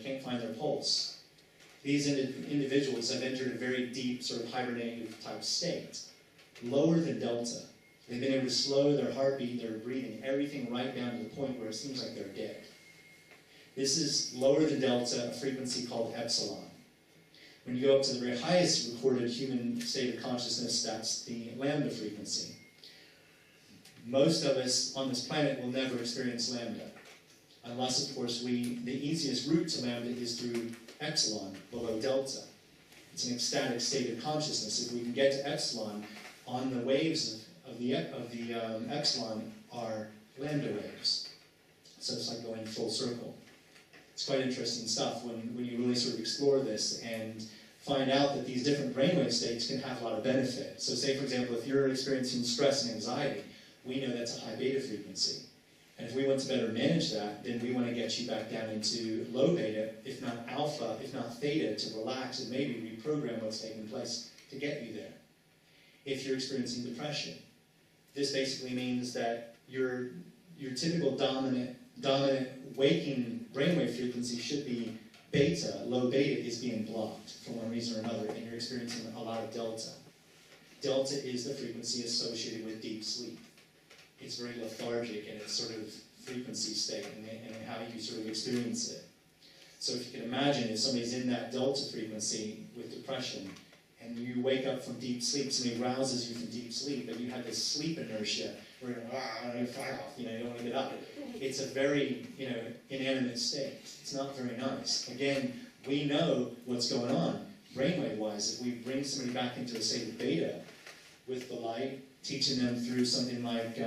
can't find their pulse. These individuals have entered a very deep sort of hibernative type state, lower than delta. They've been able to slow their heartbeat, their breathing, everything right down to the point where it seems like they're dead. This is lower than delta, a frequency called epsilon. When you go up to the very highest recorded human state of consciousness, that's the lambda frequency. Most of us on this planet will never experience lambda, unless, of course, the easiest route to lambda is through epsilon, below delta. It's an ecstatic state of consciousness. If we can get to epsilon, on the waves of the epsilon are lambda waves. So it's like going full circle. It's quite interesting stuff when you really sort of explore this and find out that these different brainwave states can have a lot of benefit. So say, for example, if you're experiencing stress and anxiety, we know that's a high beta frequency. And if we want to better manage that, then we want to get you back down into low beta, if not alpha, if not theta, to relax and maybe reprogram what's taking place to get you there. If you're experiencing depression, this basically means that your typical dominant waking brainwave frequency should be beta. Low beta is being blocked for one reason or another, and you're experiencing a lot of delta. Delta is the frequency associated with deep sleep. It's very lethargic in its sort of frequency state and how you sort of experience it. So if you can imagine if somebody's in that delta frequency with depression, and you wake up from deep sleep, somebody rouses you from deep sleep, and you have this sleep inertia where you're fire off, you don't want to get up. It's a very, inanimate state. It's not very nice. Again, we know what's going on brainwave-wise. If we bring somebody back into a state of beta with the light, teaching them through something like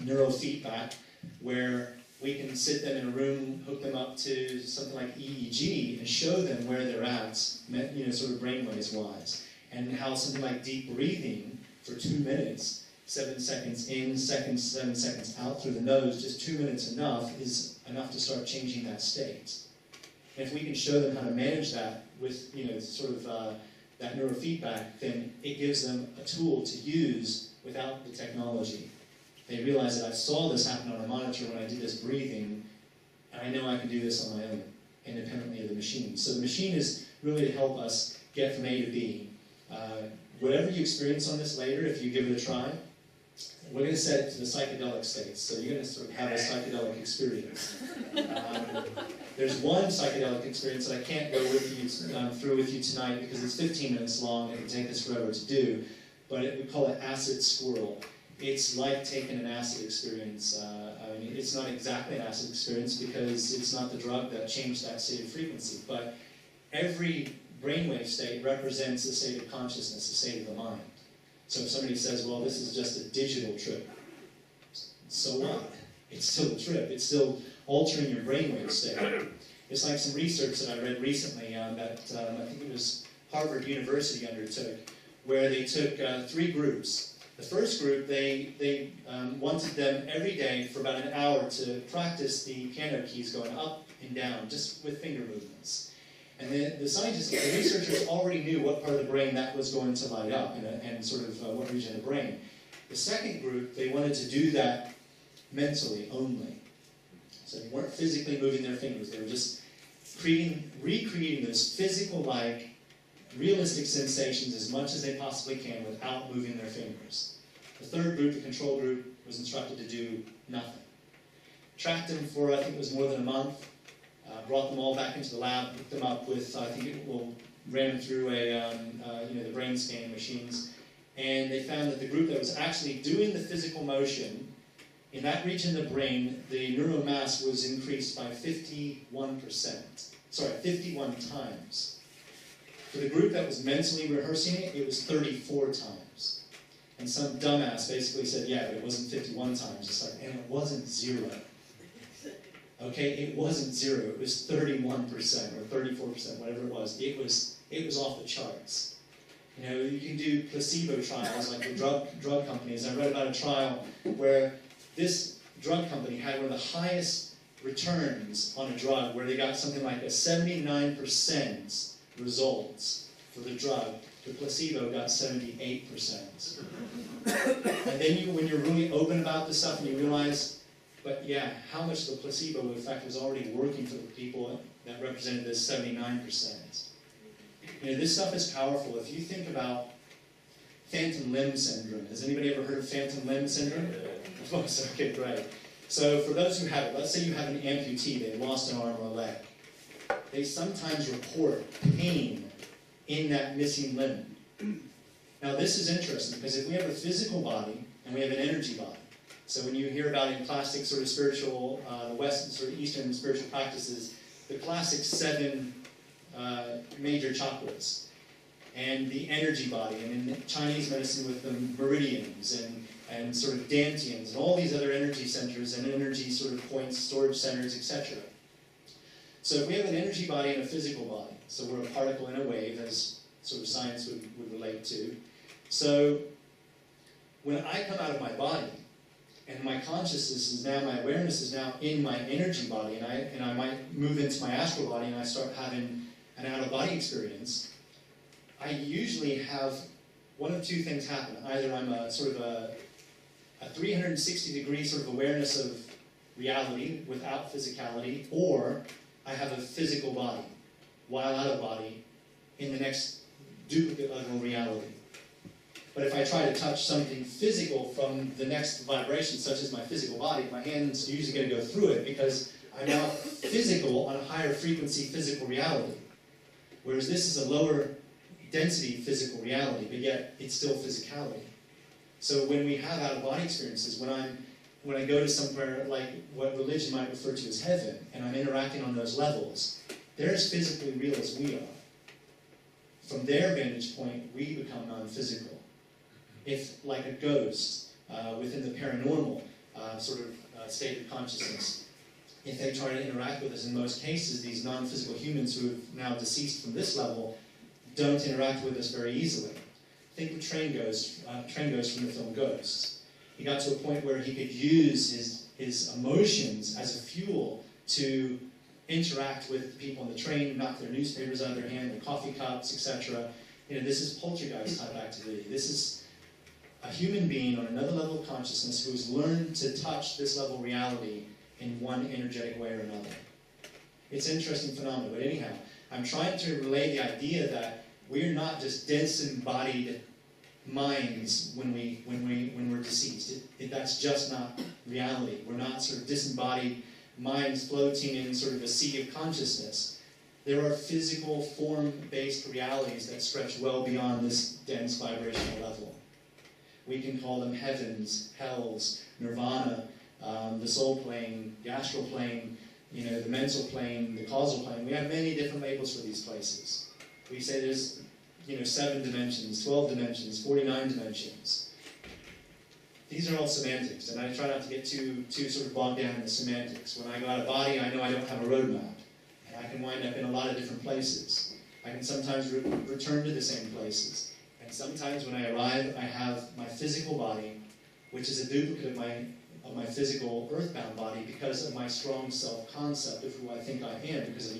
neurofeedback, where we can sit them in a room, hook them up to something like EEG, and show them where they're at, sort of brainwaves-wise, and how something like deep breathing for 2 minutes, 7 seconds in, 7 seconds out through the nose, just 2 minutes is enough to start changing that state. And if we can show them how to manage that with, that neurofeedback, then it gives them a tool to use without the technology. They realize that I saw this happen on a monitor when I did this breathing, and I know I can do this on my own, independently of the machine. So the machine is really to help us get from A to B. Whatever you experience on this later, if you give it a try, we're going to set it to the psychedelic states. So you're going to sort of have a psychedelic experience. There's one psychedelic experience that I can't go through with you tonight because it's 15 minutes long and it would take us forever to do, but we call it acid squirrel. It's like taking an acid experience. It's not exactly an acid experience because it's not the drug that changed that state of frequency, but every brainwave state represents a state of consciousness, a state of the mind. So if somebody says, well, this is just a digital trip, so what? It's still a trip. It's still altering your brainwave state. It's like some research that I read recently that I think it was Harvard University undertook, where they took 3 groups. The first group, they wanted them every day for about an hour to practice the piano keys going up and down, just with finger movements. And the scientists, the researchers already knew what part of the brain that was going to light up and sort of what region of the brain. The second group, they wanted to do that mentally only. So they weren't physically moving their fingers. They were just recreating those physical-like, realistic sensations as much as they possibly can without moving their fingers. The third group, the control group, was instructed to do nothing. Tracked them for, I think it was more than a month. Brought them all back into the lab, hooked them up with, ran them through the brain scanning machines, and they found that the group that was actually doing the physical motion, in that region of the brain, the neuromass was increased by 51 times. For the group that was mentally rehearsing it, it was 34 times. And some dumbass basically said, yeah, but it wasn't 51 times. It's like, and it wasn't 0. Okay, it wasn't 0, it was 31% or 34%, whatever it was. It was off the charts. You can do placebo trials like with drug companies. I read about a trial where this drug company had one of the highest returns on a drug, where they got something like a 79% results for the drug. The placebo got 78%. And then when you're really open about this stuff and you realize, but yeah, how much the placebo effect was already working for the people that represented this 79%. This stuff is powerful. If you think about phantom limb syndrome. Has anybody ever heard of phantom limb syndrome? Okay, great. So for those who have it, let's say you have an amputee, they lost an arm or a leg. They sometimes report pain in that missing limb. Now this is interesting because if we have a physical body and we have an energy body, so when you hear about in classic sort of spiritual, the Western sort of Eastern spiritual practices, the classic 7 major chakras, and the energy body, and in Chinese medicine with the meridians, and sort of dantians, and all these other energy centers, and energy sort of points, storage centers, etc. So if we have an energy body and a physical body, so we're a particle and a wave, as sort of science would relate to. So when I come out of my body, and my consciousness is now, my awareness is now in my energy body, and I might move into my astral body, and I start having an out-of-body experience, I usually have one of two things happen. Either I'm a sort of a 360-degree sort of awareness of reality without physicality, or I have a physical body, while out of body, in the next duplicate of a reality. But if I try to touch something physical from the next vibration, such as my physical body, my hand's usually going to go through it because I'm now physical on a higher frequency physical reality. Whereas this is a lower density physical reality, but yet it's still physicality. So when we have out-of-body experiences, when I go to somewhere like what religion might refer to as heaven, and I'm interacting on those levels, they're as physically real as we are. From their vantage point, we become non-physical. If, like a ghost, within the paranormal sort of state of consciousness, if they try to interact with us, in most cases, these non-physical humans who have now deceased from this level don't interact with us very easily. Think of Train Ghost from the film Ghosts. He got to a point where he could use his emotions as a fuel to interact with people on the train, knock their newspapers out of their hand, their coffee cups, etc. This is poltergeist type activity. This is a human being on another level of consciousness who has learned to touch this level of reality in one energetic way or another. It's an interesting phenomenon, but anyhow, I'm trying to relay the idea that we're not just disembodied minds when we're deceased. That's just not reality. We're not sort of disembodied minds floating in sort of a sea of consciousness. There are physical, form-based realities that stretch well beyond this dense vibrational level. We can call them heavens, hells, nirvana, the soul plane, the astral plane, the mental plane, the causal plane. We have many different labels for these places. We say there's 7 dimensions, 12 dimensions, 49 dimensions. These are all semantics, and I try not to get too sort of bogged down in the semantics. When I go out of body, I know I don't have a roadmap, and I can wind up in a lot of different places. I can sometimes return to the same places, and sometimes when I arrive, I have my physical body, which is a duplicate of my physical earthbound body because of my strong self-concept of who I think I am, because of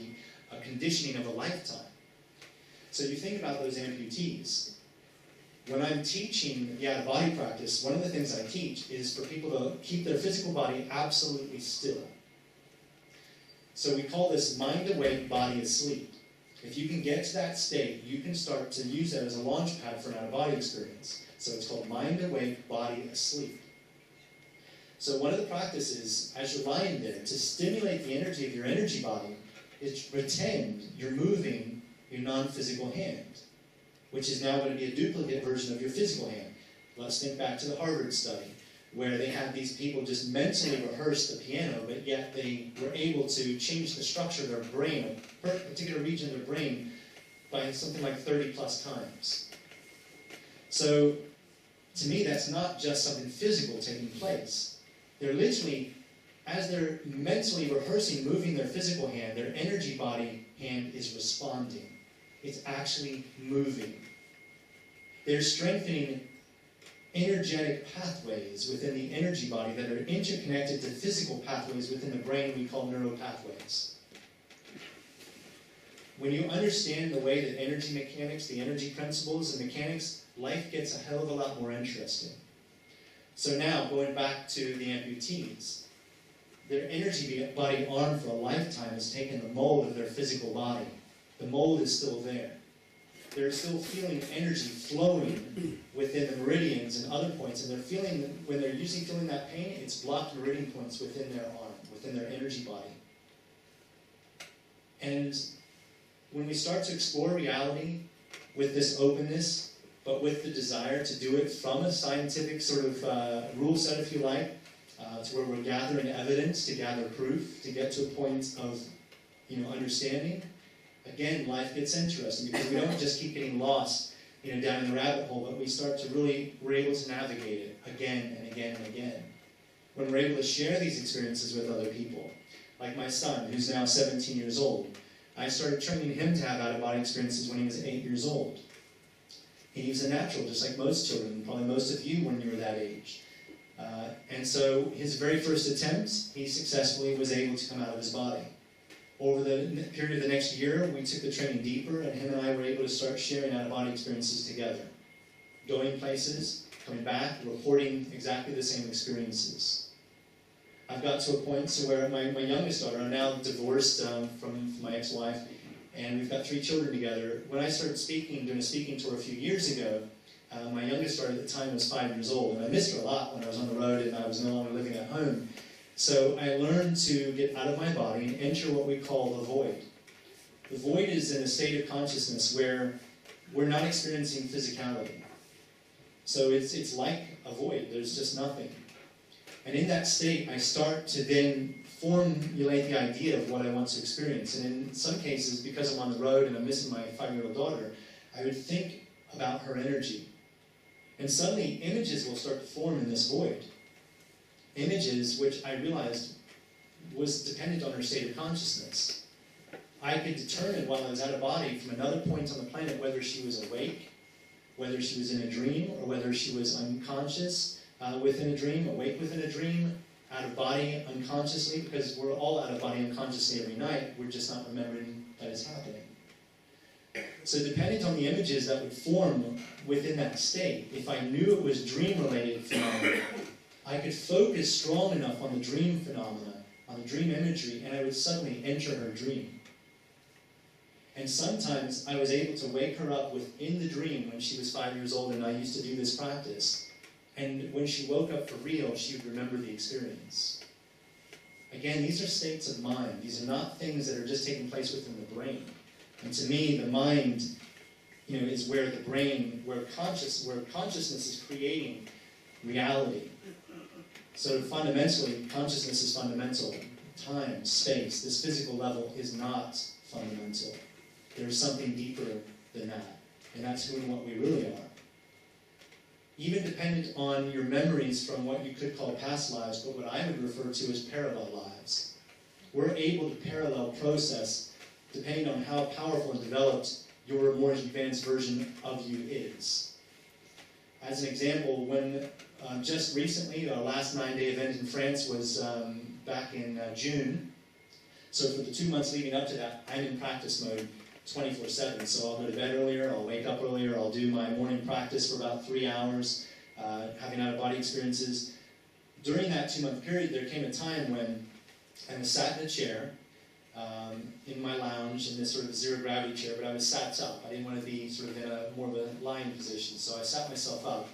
a conditioning of a lifetime. So you think about those amputees. When I'm teaching the out-of-body practice, one of the things I teach is for people to keep their physical body absolutely still. So we call this mind awake, body asleep. If you can get to that state, you can start to use that as a launch pad for an out-of-body experience. So it's called mind awake, body asleep. So one of the practices, as you're lying there, to stimulate the energy of your energy body, is to pretend you're moving your non-physical hand, which is now going to be a duplicate version of your physical hand. Let's think back to the Harvard study, where they had these people just mentally rehearse the piano, but yet they were able to change the structure of their brain, a particular region of their brain, by something like 30 plus times. So, to me, that's not just something physical taking place. They're literally, as they're mentally rehearsing moving their physical hand, their energy body hand is responding. It's actually moving. They're strengthening energetic pathways within the energy body that are interconnected to physical pathways within the brain we call neuropathways. When you understand the way that energy mechanics, the energy principles and mechanics, life gets a hell of a lot more interesting. So now, going back to the amputees, their energy body arm for a lifetime has taken the mold of their physical body. The mold is still there. they're still feeling energy flowing within the meridians and other points, and they're feeling, when they're usually feeling that pain, it's blocked meridian points within their arm, within their energy body. And when we start to explore reality with this openness, but with the desire to do it from a scientific sort of rule set, if you like, to where we're gathering evidence, to gather proof, to get to a point of, understanding, again, life gets interesting, because we don't just keep getting lost, down in the rabbit hole, but we start to really, we're able to navigate it again and again and again. When we're able to share these experiences with other people, like my son, who's now 17 years old, I started training him to have out-of-body experiences when he was 8 years old. He was a natural, just like most children, probably most of you when you were that age. And so his very first attempt, he successfully was able to come out of his body. Over the period of the next year, we took the training deeper, and him and I were able to start sharing out-of-body experiences together. Going places, coming back, reporting exactly the same experiences. I've got to a point to where my youngest daughter, I'm now divorced from my ex-wife, and we've got 3 children together. When I started doing a speaking tour a few years ago, my youngest daughter at the time was 5 years old, and I missed her a lot when I was on the road and I was no longer living at home. So I learned to get out of my body and enter what we call the void. The void is in a state of consciousness where we're not experiencing physicality. So it's like a void, there's just nothing. And in that state, I start to then formulate the idea of what I want to experience. And in some cases, because I'm on the road and I'm missing my 5-year-old daughter, I would think about her energy. And suddenly, images will start to form in this void. Images which I realized was dependent on her state of consciousness. I could determine while I was out of body from another point on the planet whether she was awake, whether she was in a dream, or whether she was unconscious within a dream, awake within a dream, out of body unconsciously, because we're all out of body unconsciously every night, we're just not remembering that it's happening. So depending on the images that would form within that state, if I knew it was dream-related phenomena, I could focus strong enough on the dream phenomena, on the dream imagery, and I would suddenly enter her dream. And sometimes I was able to wake her up within the dream when she was 5 years old, and I used to do this practice. And when she woke up for real, she would remember the experience. Again, these are states of mind. These are not things that are just taking place within the brain. And to me, the mind, is where the brain, where consciousness is creating reality. So fundamentally, consciousness is fundamental. Time, space, this physical level is not fundamental. There is something deeper than that. And that's who and what we really are. Even dependent on your memories from what you could call past lives, but what I would refer to as parallel lives. We're able to parallel process depending on how powerful and developed your more advanced version of you is. As an example, when just recently, our last 9-day event in France was back in June. So for the 2 months leading up to that, I'm in practice mode 24/7. So I'll go to bed earlier, I'll wake up earlier, I'll do my morning practice for about 3 hours, having out-of-body experiences. During that 2-month period, there came a time when I was sat in a chair, in my lounge, in this sort of zero-gravity chair, but I was sat up. I didn't want to be sort of in a more of a lying position, so I sat myself up.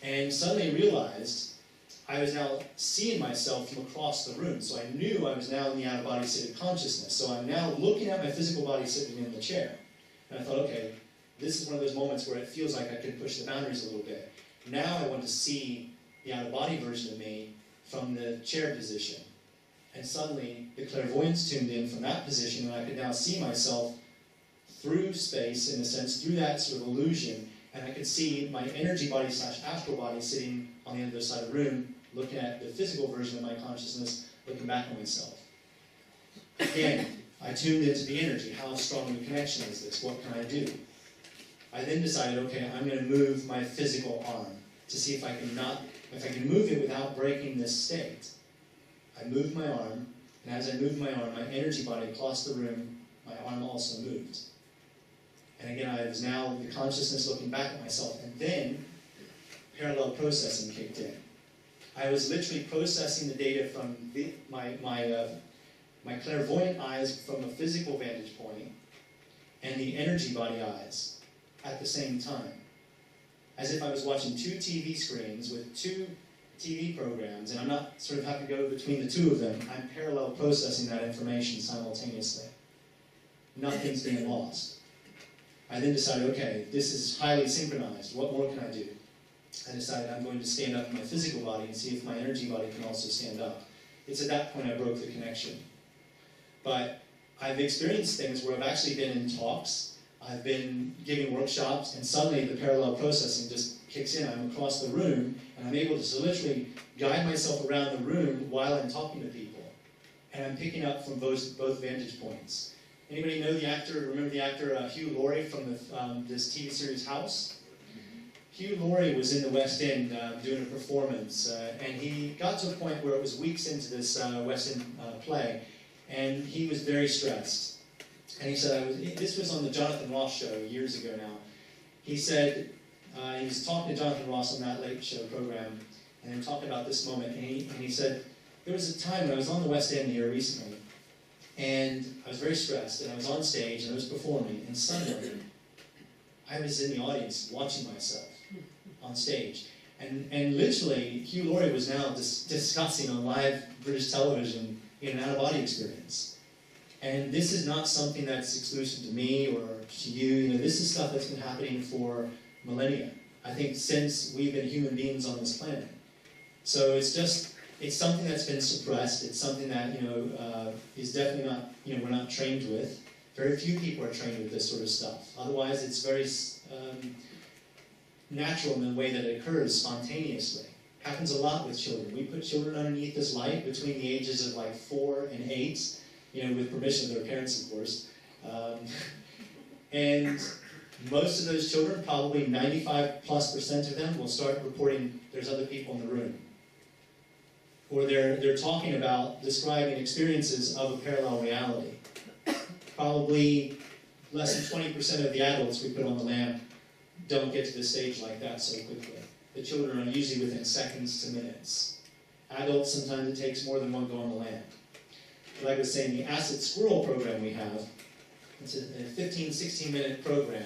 And suddenly realized I was now seeing myself from across the room. So I knew I was now in the out-of-body state of consciousness. So I'm now looking at my physical body sitting in the chair. And I thought, okay, this is one of those moments where it feels like I could push the boundaries a little bit. Now I want to see the out-of-body version of me from the chair position. And suddenly the clairvoyance tuned in from that position, and I could now see myself through space, in a sense, through that sort of illusion. And I could see my energy body / astral body sitting on the other side of the room, looking at the physical version of my consciousness, looking back on myself. Again, I tuned into the energy. How strong of a connection is this? What can I do? I then decided, okay, I'm going to move my physical arm to see if I can move it without breaking this state. I moved my arm, and as I moved my arm, my energy body across the room, my arm also moved. And again, I was now the consciousness looking back at myself, and then parallel processing kicked in. I was literally processing the data from my clairvoyant eyes from a physical vantage point, and the energy body eyes. at the same time, as if I was watching two TV screens with two TV programs, and I'm not sort of having to go between the two of them. I'm parallel processing that information simultaneously. Nothing's being lost. I then decided, okay, this is highly synchronized. What more can I do? I decided I'm going to stand up in my physical body and see if my energy body can also stand up. It's at that point I broke the connection. But I've experienced things where I've actually been in talks, I've been giving workshops, and suddenly the parallel processing just kicks in. I'm across the room, and I'm able to literally guide myself around the room while I'm talking to people. And I'm picking up from both vantage points. Anybody know the actor, remember the actor Hugh Laurie from this TV series House? Hugh Laurie was in the West End doing a performance, and he got to a point where it was weeks into this West End play, and he was very stressed. And he said, this was on the Jonathan Ross show years ago now. He said, he was talking to Jonathan Ross on that Late Show program, and they were talking about this moment, and he said, there was a time when I was on the West End here recently, and I was very stressed, and I was on stage, and I was performing, and suddenly, I was in the audience watching myself on stage. And literally, Hugh Laurie was now discussing on live British television an out-of-body experience. And this is not something that's exclusive to me or to you. You know, this is stuff that's been happening for millennia. I think since we've been human beings on this planet. So it's something that's been suppressed. It's something that, is definitely not, we're not trained with. Very few people are trained with this sort of stuff. Otherwise, it's very natural in the way that it occurs spontaneously. Happens a lot with children. We put children underneath this light between the ages of like 4 and 8, with permission of their parents, of course. And most of those children, probably 95+% of them, will start reporting there's other people in the room. Or they're talking about describing experiences of a parallel reality. Probably less than 20% of the adults we put on the lamp don't get to the stage like that so quickly. The children are usually within seconds to minutes. Adults, sometimes it takes more than one go on the lamp. Like I was saying, the Acid Squirrel program we have, it's a 15, 16-minute program.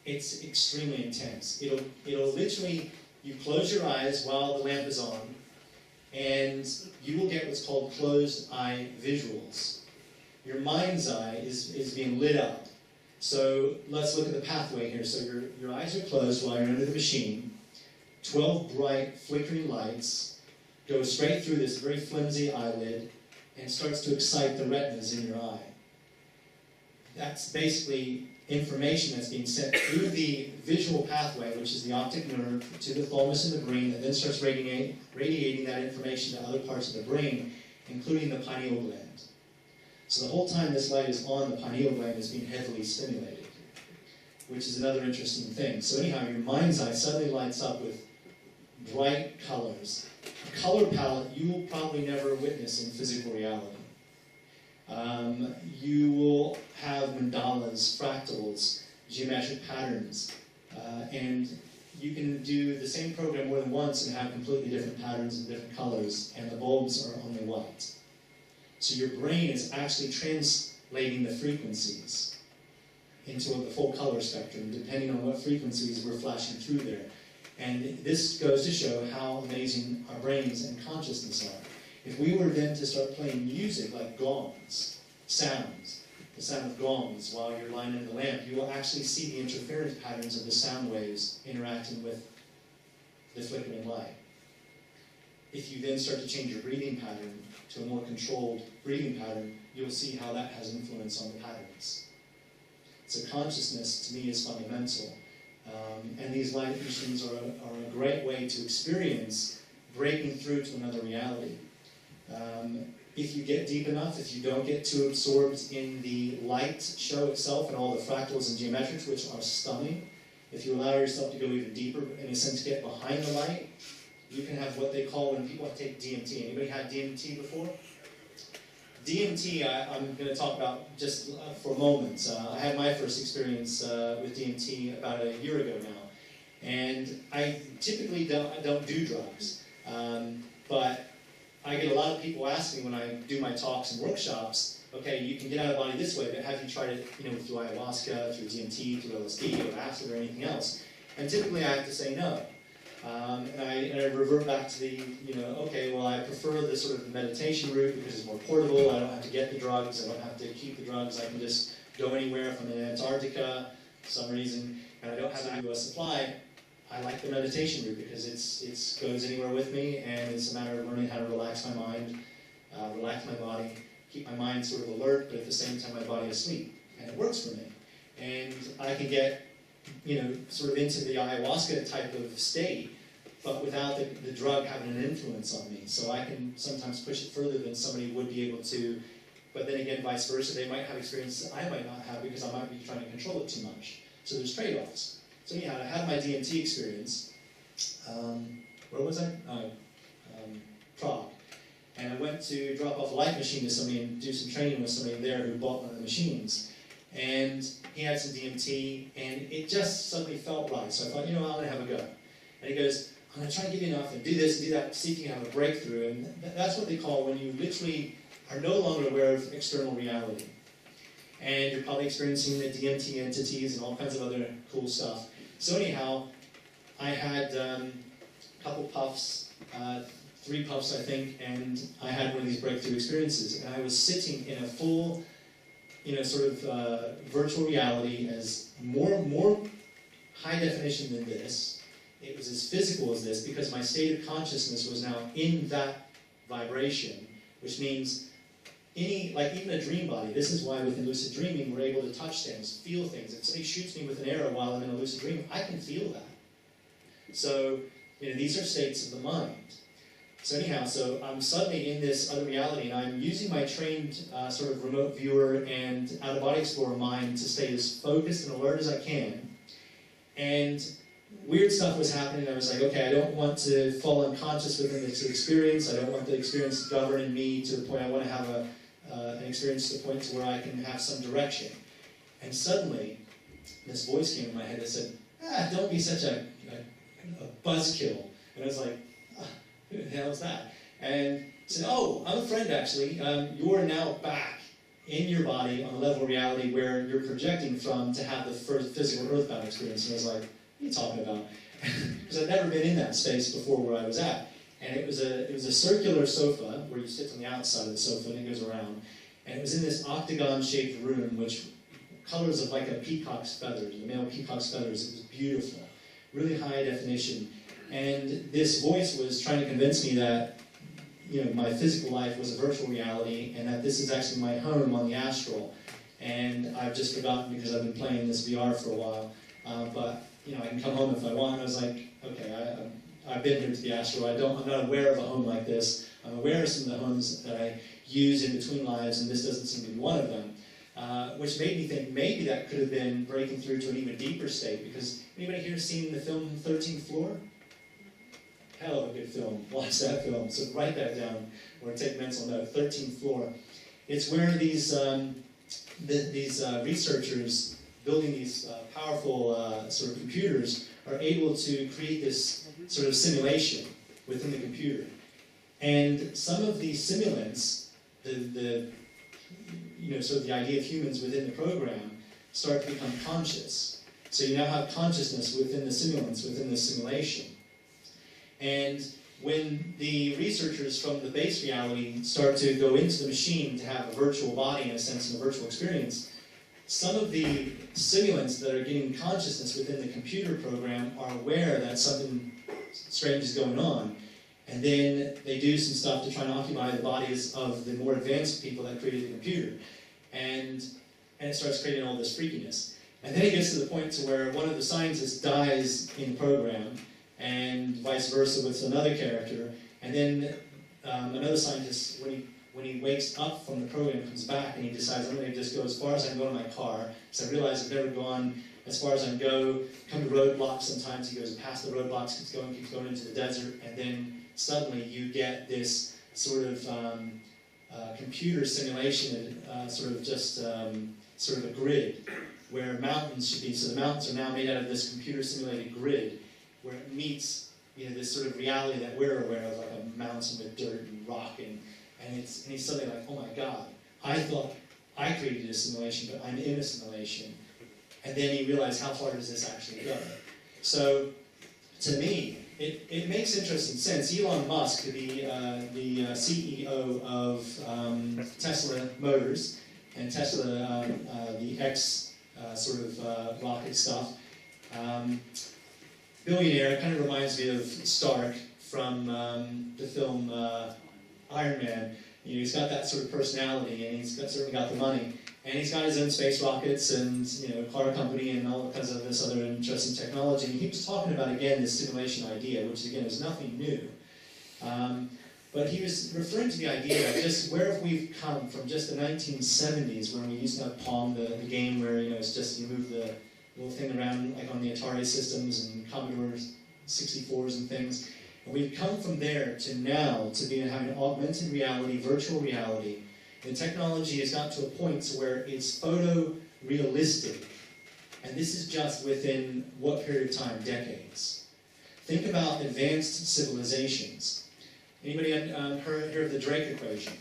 It's extremely intense. It'll literally, you close your eyes while the lamp is on, and you will get what's called closed eye visuals. Your mind's eye is being lit up. So let's look at the pathway here. So your eyes are closed while you're under the machine. 12 bright flickering lights go straight through this very flimsy eyelid and starts to excite the retinas in your eye. That's basically information that's being sent through the visual pathway, which is the optic nerve, to the thalamus in the brain, that then starts radiating that information to other parts of the brain, including the pineal gland. So the whole time this light is on, the pineal gland is being heavily stimulated, which is another interesting thing. So anyhow, your mind's eye suddenly lights up with bright colors. A color palette you will probably never witness in physical reality. You will have mandalas, fractals, geometric patterns, and you can do the same program more than once and have completely different patterns and different colors, and the bulbs are only white. So your brain is actually translating the frequencies into the full color spectrum, depending on what frequencies we're flashing through there. And this goes to show how amazing our brains and consciousness are. If we were then to start playing music like gongs, sounds, the sound of gongs while you're lying in the lamp, you will actually see the interference patterns of the sound waves interacting with the flickering light. If you then start to change your breathing pattern to a more controlled breathing pattern, you'll see how that has influence on the patterns. So consciousness, to me, is fundamental. And these light machines are a great way to experience breaking through to another reality. If you get deep enough, if you don't get too absorbed in the light show itself and all the fractals and geometrics, which are stunning, if you allow yourself to go even deeper, in a sense, get behind the light, you can have what they call, when people take DMT. Anybody had DMT before? DMT, I'm going to talk about just for a moment. I had my first experience with DMT about a year ago now. And I typically don't do drugs. But I get a lot of people ask me when I do my talks and workshops, okay, you can get out of the body this way, but have you tried it, through ayahuasca, through DMT, through LSD, or acid, or anything else? And typically I have to say no. And I revert back to the, okay, well, I prefer the sort of meditation route because it's more portable. I don't have to get the drugs. I don't have to keep the drugs. I can just go anywhere. If I'm in Antarctica for some reason, and I don't have a supply, I like the meditation route because it goes anywhere with me, and it's a matter of learning how to relax my mind, relax my body, keep my mind sort of alert, but at the same time my body asleep. And it works for me. And I can get sort of into the ayahuasca type of state, but without the drug having an influence on me. So I can sometimes push it further than somebody would be able to, but then again, vice versa, they might have experiences I might not have because I might be trying to control it too much. So there's trade-offs. So anyhow, I had my DMT experience. Where was I? Prague. And I went to drop off a life machine to somebody and do some training with somebody there who bought one of the machines. And he had some DMT, and it just suddenly felt right. So I thought, I'm going to have a go. And he goes, I'm going to try to give you enough and do this and do that, see if you can have a breakthrough. And that's what they call when you literally are no longer aware of external reality. And you're probably experiencing the DMT entities and all kinds of other cool stuff. So anyhow, I had a couple puffs, 3 puffs I think, and I had one of these breakthrough experiences. And I was sitting in a full, sort of virtual reality as more high definition than this. It was as physical as this because my state of consciousness was now in that vibration, which means even a dream body, this is why within lucid dreaming we're able to touch things, feel things. If somebody shoots me with an arrow while I'm in a lucid dream, I can feel that. So, these are states of the mind. So anyhow, so I'm suddenly in this other reality, and I'm using my trained sort of remote viewer and out-of-body explorer mind to stay as focused and alert as I can. And weird stuff was happening. I was like, okay, I don't want to fall unconscious within this experience. I don't want the experience governing me to the point I want to have an experience to the point to where I can have some direction. And suddenly, this voice came in my head that said, don't be such a buzzkill. And I was like, who the hell is that? And said, oh, I'm a friend actually. You are now back in your body on a level of reality where you're projecting from to have the first physical earthbound experience. And I was like, what are you talking about? Because I'd never been in that space before where I was at. And it was a circular sofa where you sit on the outside of the sofa and it goes around. And it was in this octagon-shaped room, which colors of like a peacock's feathers, a male peacock's feathers. It was beautiful, really high definition. And this voice was trying to convince me that, my physical life was a virtual reality, and that this is actually my home on the Astral. And I've just forgotten because I've been playing this VR for a while. But I can come home if I want. I was like, okay, I've been here to the Astral. I'm not aware of a home like this. I'm aware of some of the homes that I use in between lives, and this doesn't seem to be one of them. Which made me think maybe that could have been breaking through to an even deeper state. Because anybody here seen the film 13th Floor? Hell of a good film. Watch that film. So write that down or take mental note. 13th Floor. It's where these researchers building these powerful sort of computers are able to create this sort of simulation within the computer. And some of these simulants, sort of the idea of humans within the program, start to become conscious. So you now have consciousness within the simulants, within the simulation. And when the researchers from the base reality start to go into the machine to have a virtual body, in a sense, and a virtual experience, some of the simulants that are getting consciousness within the computer program are aware that something strange is going on. And then they do some stuff to try and occupy the bodies of the more advanced people that created the computer. And it starts creating all this freakiness. And then it gets to the point to where one of the scientists dies in the program, and vice versa with another character. And then another scientist, when he wakes up from the program, comes back and he decides, I'm going to just go as far as I can go in my car, because I realize I've never gone as far as I can go, come to roadblocks sometimes, he goes past the roadblocks, keeps going into the desert, and then suddenly you get this sort of computer simulation, sort of a grid, where mountains should be, so the mountains are now made out of this computer simulated grid, where it meets this sort of reality that we're aware of, like a mountain with dirt and rock, and he's suddenly like, oh my God, I thought I created a simulation, but I'm in a simulation. And then you realize, how far does this actually go? So, to me, it makes interesting sense. Elon Musk, the CEO of Tesla Motors, and Tesla, the X rocket stuff, billionaire, kind of reminds me of Stark from the film Iron Man. You know, he's got that sort of personality, and certainly got the money. And he's got his own space rockets and, you know, car company and all kinds of this other interesting technology. And he was talking about, again, this simulation idea, which, again, is nothing new. But he was referring to the idea of just where we've come from just the 1970s, when we used to have Palm, the game where, you know, it's just you move the little thing around, like on the Atari systems and Commodore 64s and things. And we've come from there to now to having augmented reality, virtual reality. The technology has got to a point where it's photorealistic. And this is just within what period of time? Decades. Think about advanced civilizations. Anybody heard of the Drake equation?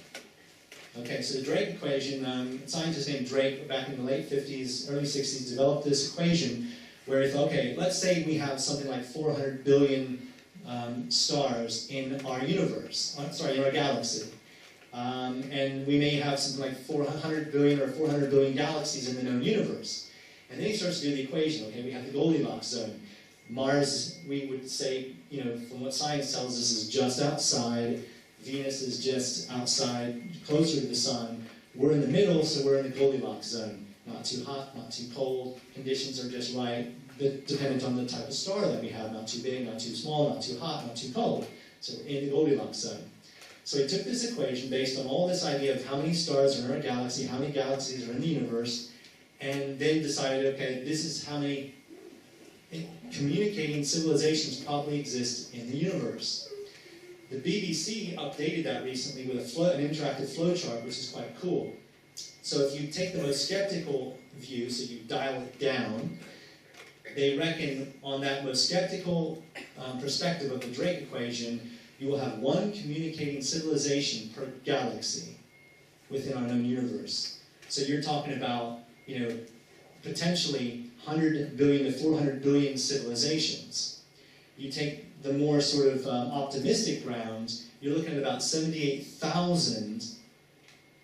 Okay, so the Drake equation, a scientist named Drake back in the late 50s, early 60s developed this equation where he thought, okay, let's say we have something like 400 billion stars in our universe, in our galaxy. And we may have something like 400 billion or 400 billion galaxies in the known universe. And then he starts to do the equation. Okay, we have the Goldilocks zone. Mars, we would say, you know, from what science tells us, is just outside. Venus is just outside, closer to the sun. We're in the middle, so we're in the Goldilocks zone. Not too hot, not too cold. Conditions are just right, dependent on the type of star that we have. Not too big, not too small, not too hot, not too cold. So we're in the Goldilocks zone. So he took this equation based on all this idea of how many stars are in our galaxy, how many galaxies are in the universe, and then decided, okay, this is how many communicating civilizations probably exist in the universe. The BBC updated that recently with an interactive flowchart, which is quite cool. So if you take the most skeptical view, so you dial it down, they reckon on that most skeptical perspective of the Drake equation, you will have one communicating civilization per galaxy within our known universe. So you're talking about, you know, potentially 100 billion to 400 billion civilizations. You take the more sort of optimistic ground, you're looking at about 78,000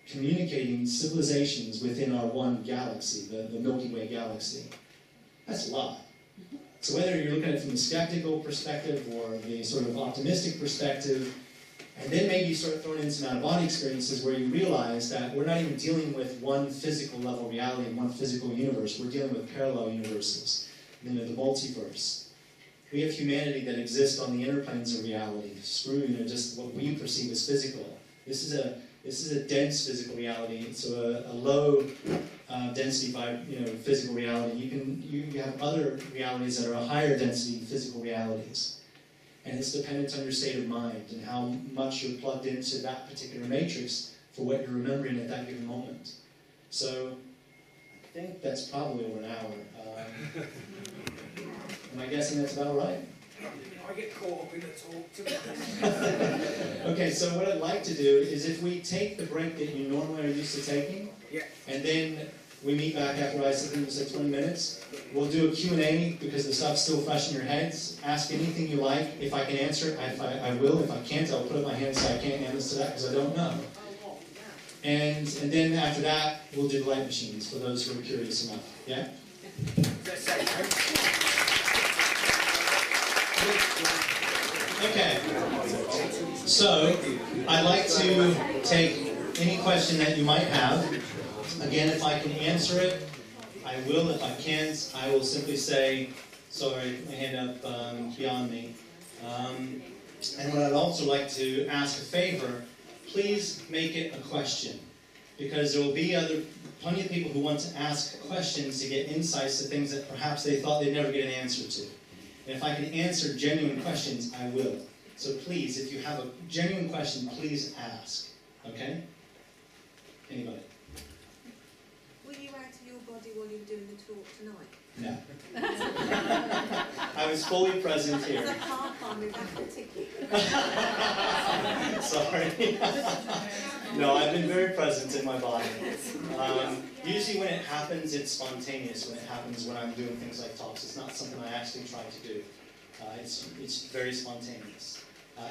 communicating civilizations within our one galaxy, the Milky Way galaxy. That's a lot. So whether you're looking at it from the skeptical perspective or the sort of optimistic perspective, and then maybe you start throwing in some out-of-body experiences where you realize that we're not even dealing with one physical level reality, one physical universe. We're dealing with parallel universes, you know, the multiverse. We have humanity that exists on the inner planes of reality. Screw, you know, just what we perceive as physical. This is a dense physical reality. So a low density physical reality. You have other realities that are a higher density physical realities. And it's dependent on your state of mind and how much you're plugged into that particular matrix for what you're remembering at that given moment. So I think that's probably over an hour. Am I guessing that's about right? I get caught up in the talk too. Okay, so what I'd like to do is if we take the break that you normally are used to taking, yeah, and then we meet back after I said 20 minutes. We'll do a Q&A because the stuff's still fresh in your heads. Ask anything you like. If I can answer it, I will. If I can't, I'll put up my hand and say I can't answer that because I don't know. And then after that, we'll do the light machines for those who are curious enough. Yeah? Okay. So, I'd like to take any question that you might have. Again, if I can answer it, I will. If I can't, I will simply say, sorry, my hand up beyond me. And what I'd also like to ask a favor, please make it a question. Because there will be plenty of people who want to ask questions to get insights to things that perhaps they thought they'd never get an answer to. And if I can answer genuine questions, I will. So please, if you have a genuine question, please ask. Okay? Anybody? Were you out of your body while you were doing the talk tonight? No. I was fully present here. I can't find me back the ticket. Sorry. No, I've been very present in my body. Usually when it happens, it's spontaneous. When it happens when I'm doing things like talks, it's not something I actually try to do. It's very spontaneous.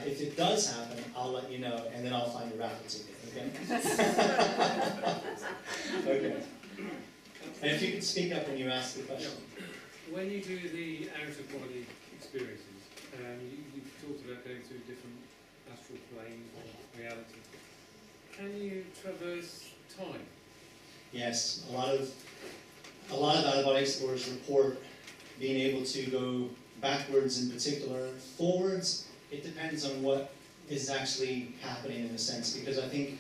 If it does happen, I'll let you know, and then I'll find a raffle ticket, okay? Okay. And if you could speak up when you ask the question. When you do the out-of-body experiences, you've talked about going through different astral planes or reality. Can you traverse time? Yes, a lot of out-of-body explorers report being able to go backwards in particular. Forwards, it depends on what is actually happening in a sense, because I think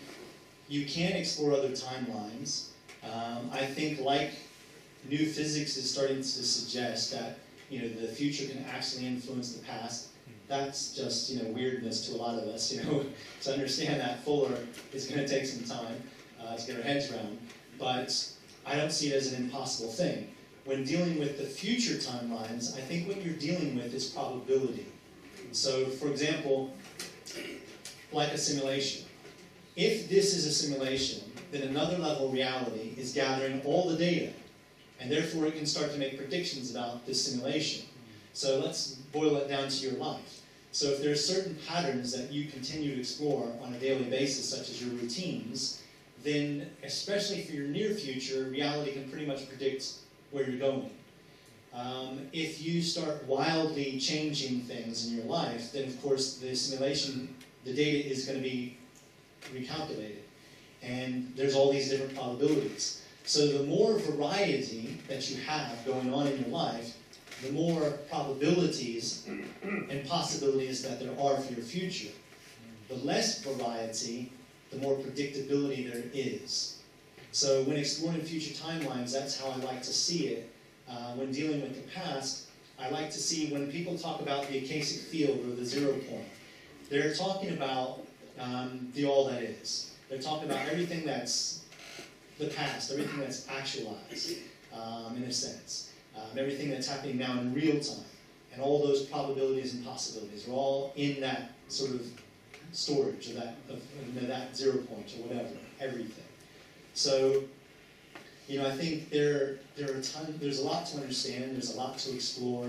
you can explore other timelines. I think like new physics is starting to suggest that the future can actually influence the past. That's just weirdness to a lot of us. To understand that fuller is going to take some time to get our heads around. But I don't see it as an impossible thing. When dealing with the future timelines, I think what you're dealing with is probability. So, for example, like a simulation. If this is a simulation, then another level reality is gathering all the data, and therefore it can start to make predictions about this simulation. So let's boil it down to your life. So if there are certain patterns that you continue to explore on a daily basis, such as your routines, then especially for your near future, reality can pretty much predict where you're going. If you start wildly changing things in your life, then of course the simulation, the data is going to be recalculated. And there's all these different probabilities. So the more variety that you have going on in your life, the more probabilities and possibilities that there are for your future. The less variety, the more predictability there is. So when exploring future timelines, that's how I like to see it. When dealing with the past, I like to see when people talk about the Acamesis field or the 0 point, they're talking about the all that is. They're talking about everything that's the past, everything that's actualized, in a sense. Everything that's happening now in real time. And all those probabilities and possibilities are all in that sort of storage, of that 0 point, or whatever, everything. So, I think there's a lot to understand, there's a lot to explore,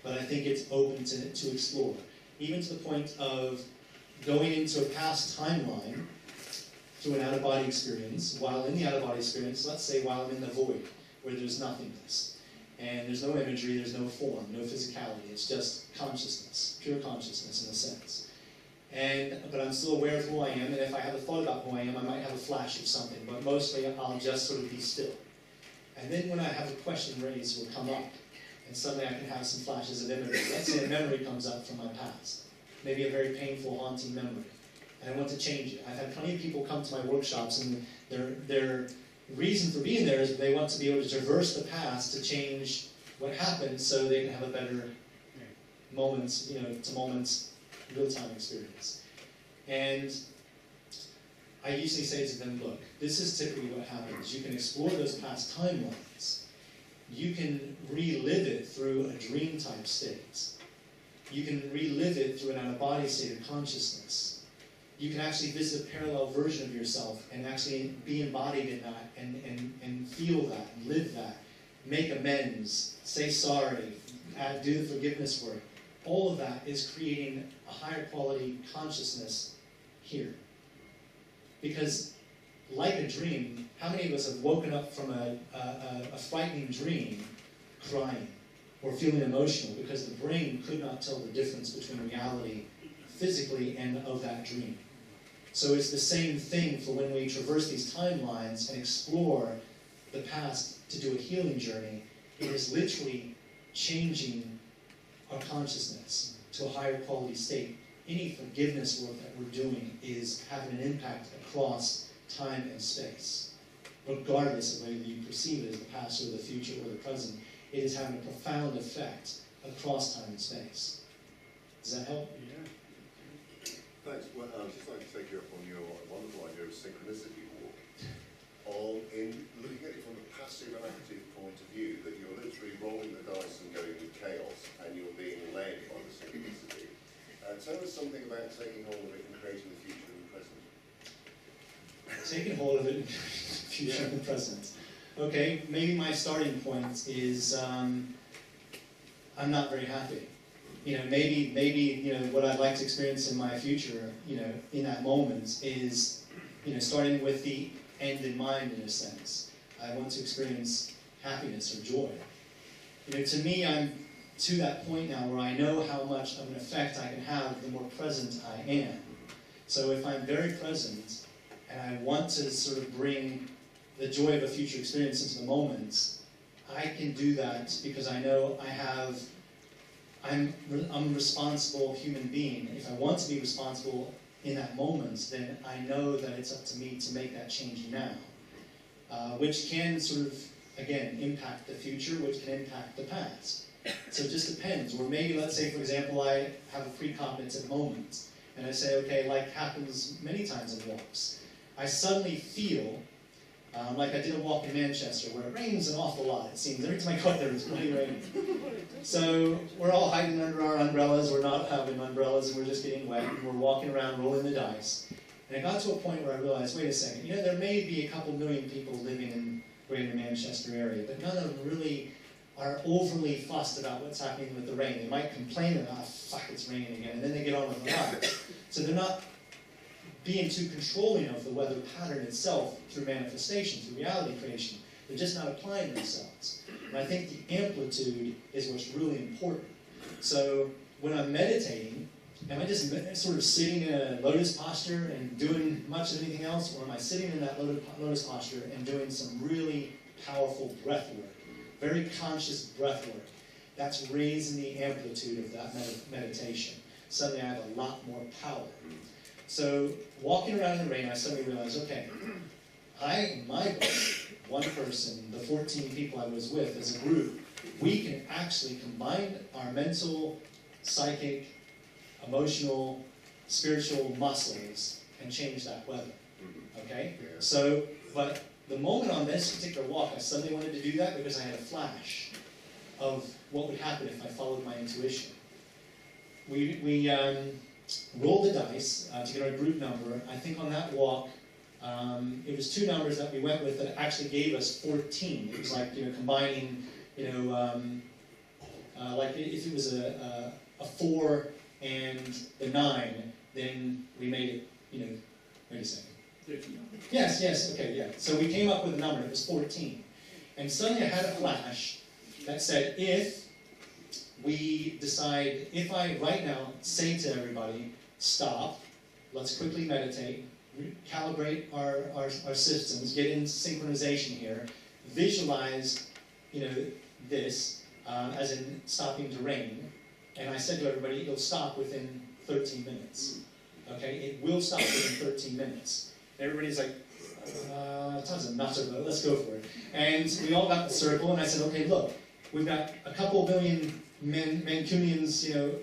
but I think it's open to explore. Even to the point of going into a past timeline through an out-of-body experience, while in the out-of-body experience, let's say while I'm in the void, where there's nothingness. And there's no imagery, there's no form, no physicality, it's just consciousness, pure consciousness in a sense. But I'm still aware of who I am, and if I have a thought about who I am, I might have a flash of something, but mostly I'll just sort of be still. And then when I have a question raised, it will come up, and suddenly I can have some flashes of imagery. Let's say a memory comes up from my past, maybe a very painful, haunting memory, and I want to change it. I've had plenty of people come to my workshops, and their reason for being there is they want to be able to traverse the past to change what happened so they can have a better moments, real-time experience. And I usually say to them, look, this is typically what happens. You can explore those past timelines. You can relive it through a dream-type state. You can relive it through an out-of-body state of consciousness. You can actually visit a parallel version of yourself and actually be embodied in that and feel that, and live that, make amends, say sorry, do the forgiveness work. All of that is creating a higher quality consciousness here. Because like a dream, how many of us have woken up from a frightening dream crying or feeling emotional because the brain could not tell the difference between reality physically and of that dream? So it's the same thing for when we traverse these timelines and explore the past to do a healing journey. It is literally changing our consciousness to a higher quality state. Any forgiveness work that we're doing is having an impact across time and space. Regardless of whether you perceive it as the past or the future or the present, it is having a profound effect across time and space. Does that help? Yeah. Thanks. Well, I'd just like to take you up on your wonderful idea of synchronicity walk. In looking at it from a passive and active point of view, that you're literally rolling the dice and going with chaos, and you're being led by the synchronicity. Tell us something about taking hold of it and creating the future and the present. Taking hold of it in the future and the present. okay, maybe my starting point is I'm not very happy. You know, maybe you know what I'd like to experience in my future, you know, in that moment is, you know, starting with the end in mind in a sense. I want to experience happiness or joy. You know, to me, I'm to that point now where I know how much of an effect I can have the more present I am. So if I'm very present and I want to sort of bring the joy of a future experience into the moment, I can do that because I know I'm a responsible human being. If I want to be responsible in that moment, then I know that it's up to me to make that change now, which can sort of, again, impact the future, which can impact the past. So it just depends. Or maybe, let's say, for example, I have a precognitive moment, and I say, okay, like happens many times in walks, I suddenly feel, like I did a walk in Manchester, where it rains an awful lot, it seems. Every time I go there, it's really raining. So we're all hiding under our umbrellas, we're not having umbrellas, and we're just getting wet, and we're walking around rolling the dice. And I got to a point where I realized, wait a second, you know, there may be a couple million people living in greater Manchester area, but none of them really are overly fussed about what's happening with the rain. They might complain about, oh, fuck, it's raining again, and then they get on with their lives. So they're not being too controlling of the weather pattern itself through manifestation, through reality creation. They're just not applying themselves. And I think the amplitude is what's really important. So when I'm meditating, am I just sort of sitting in a lotus posture and doing much of anything else, or am I sitting in that lotus posture and doing some really powerful breath work, very conscious breath work? That's raising the amplitude of that meditation. Suddenly I have a lot more power. So walking around in the rain, I suddenly realized, okay, my group, one person, the 14 people I was with as a group, we can actually combine our mental, psychic, emotional, spiritual muscles and change that weather. Okay? So, but the moment on this particular walk, I suddenly wanted to do that because I had a flash of what would happen if I followed my intuition. We rolled the dice to get our group number. I think on that walk, it was 2 numbers that we went with that actually gave us 14. It was like, you know, combining, you know, like if it was a 4 and the 9, then we made it, you know, wait a second. Yes, okay, yeah. So we came up with a number, it was 14. And suddenly I had a flash that said, if we decide, if I right now say to everybody, stop, let's quickly meditate, calibrate our systems, get in synchronization here, visualize, you know, this, as in stopping to rain, and I said to everybody, it'll stop within 13 minutes. Okay, it will stop within 13 minutes. Everybody's like, Todd's a nutter, but let's go for it. And we all got in the circle, and I said, okay, look, we've got a couple billion Mancunians, you know,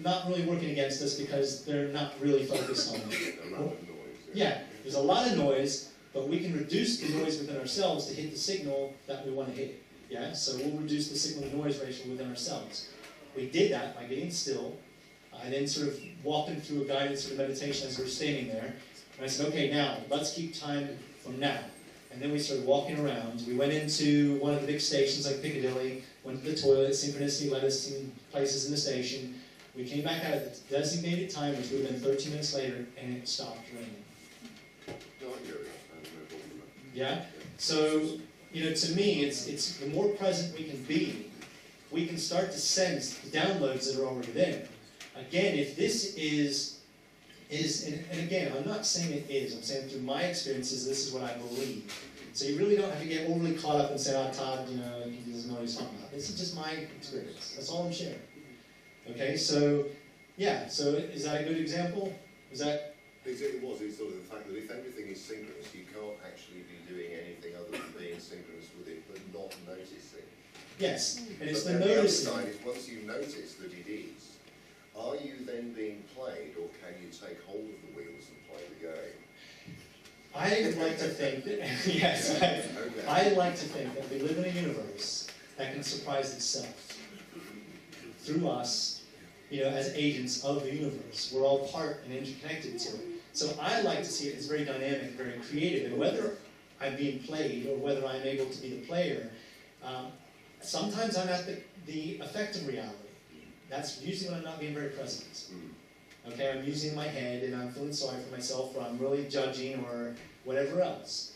not really working against us because they're not really focused on it. A lot of noise. Yeah, there's a lot of noise, but we can reduce the noise within ourselves to hit the signal that we want to hit. Yeah, so we'll reduce the signal-to-noise ratio within ourselves. We did that by getting still. I then sort of walked them through a guided sort of meditation as we were standing there. And I said, okay, now, let's keep time from now. And then we started walking around. We went into one of the big stations like Piccadilly, went to the toilet, Synchronicity led us to places in the station. We came back out at the designated time, which would have been 13 minutes later, and it stopped raining. Yeah? So, you know, to me, it's the more present we can be, we can start to sense the downloads that are already there. Again, if this is and again, I'm not saying it is, I'm saying through my experiences, this is what I believe. So you really don't have to get overly caught up and say, oh, Todd, you know, he doesn't know what he's talking about. This is just my experience. That's all I'm sharing. Okay, so, yeah, so is that a good example? Is that? It was. It's sort of the fact that if everything is synchronous, you can't actually be doing anything other than being synchronous with it, but not noticing. Yes, and it's but the then noticing. The other side is once you notice that it is, are you then being played, or can you take hold of the wheels and play the game? I'd like to think that, yes, I'd like to think that we live in a universe that can surprise itself through us, you know, as agents of the universe. We're all part and interconnected to it. So I like to see it as very dynamic, very creative, and whether I'm being played or whether I'm able to be the player. Sometimes I'm at the effective reality. That's usually when I'm not being very present. Okay, I'm using my head and I'm feeling sorry for myself, or I'm really judging or whatever else.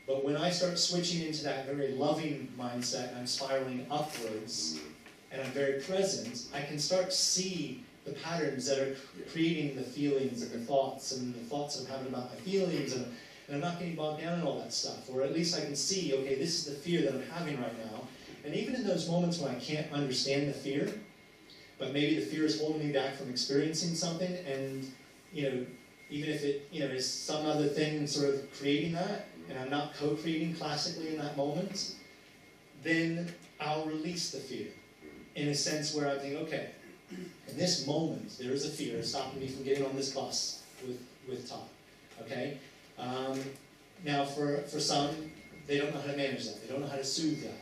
But when I start switching into that very loving mindset, I'm spiraling upwards, and I'm very present, I can start to see the patterns that are creating the feelings and the thoughts I'm having about my feelings, and I'm not getting bogged down in all that stuff. Or at least I can see, okay, this is the fear that I'm having right now. And even in those moments when I can't understand the fear, but maybe the fear is holding me back from experiencing something, and even if it is some other thing sort of creating that, and I'm not co-creating classically in that moment, then I'll release the fear in a sense where I think, okay, in this moment there is a fear stopping me from getting on this bus with Todd. Okay, now for some, they don't know how to manage that. They don't know how to soothe that,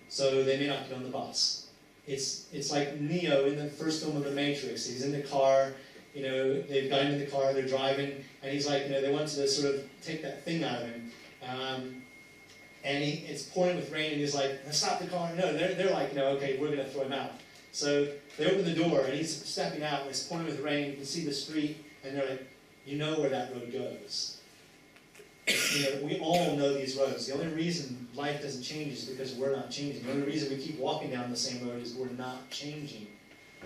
so they may not get on the bus. It's like Neo in the first film of The Matrix. He's in the car, they've got him in the car, they're driving, and he's like, they want to sort of take that thing out of him. And it's pouring with rain, and he's like, stop the car. No, they're like, okay, we're going to throw him out. So they open the door, and he's stepping out, and it's pouring with rain, you can see the street, and they're like, you know where that road goes. We all know these roads. The only reason life doesn't change is because we're not changing. The only reason we keep walking down the same road is we're not changing,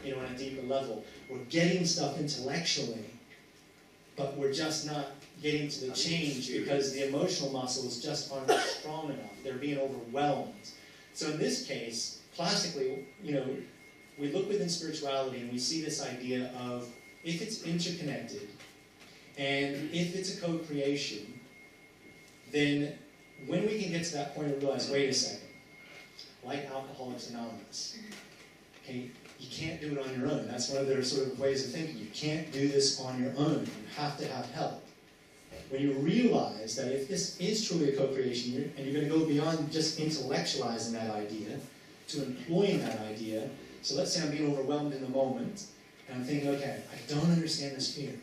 on a deeper level. We're getting stuff intellectually, but we're just not getting to the change because the emotional muscles just aren't strong enough. They're being overwhelmed. So in this case, classically, we look within spirituality and we see this idea of if it's interconnected and if it's a co-creation, then when we can get to that point and realize, wait a second, like Alcoholics Anonymous, okay, you can't do it on your own. That's one of their sort of ways of thinking. You can't do this on your own. You have to have help. When you realize that if this is truly a co-creation, and you're going to go beyond just intellectualizing that idea to employing that idea. So let's say I'm being overwhelmed in the moment, and I'm thinking, okay, I don't understand this fear,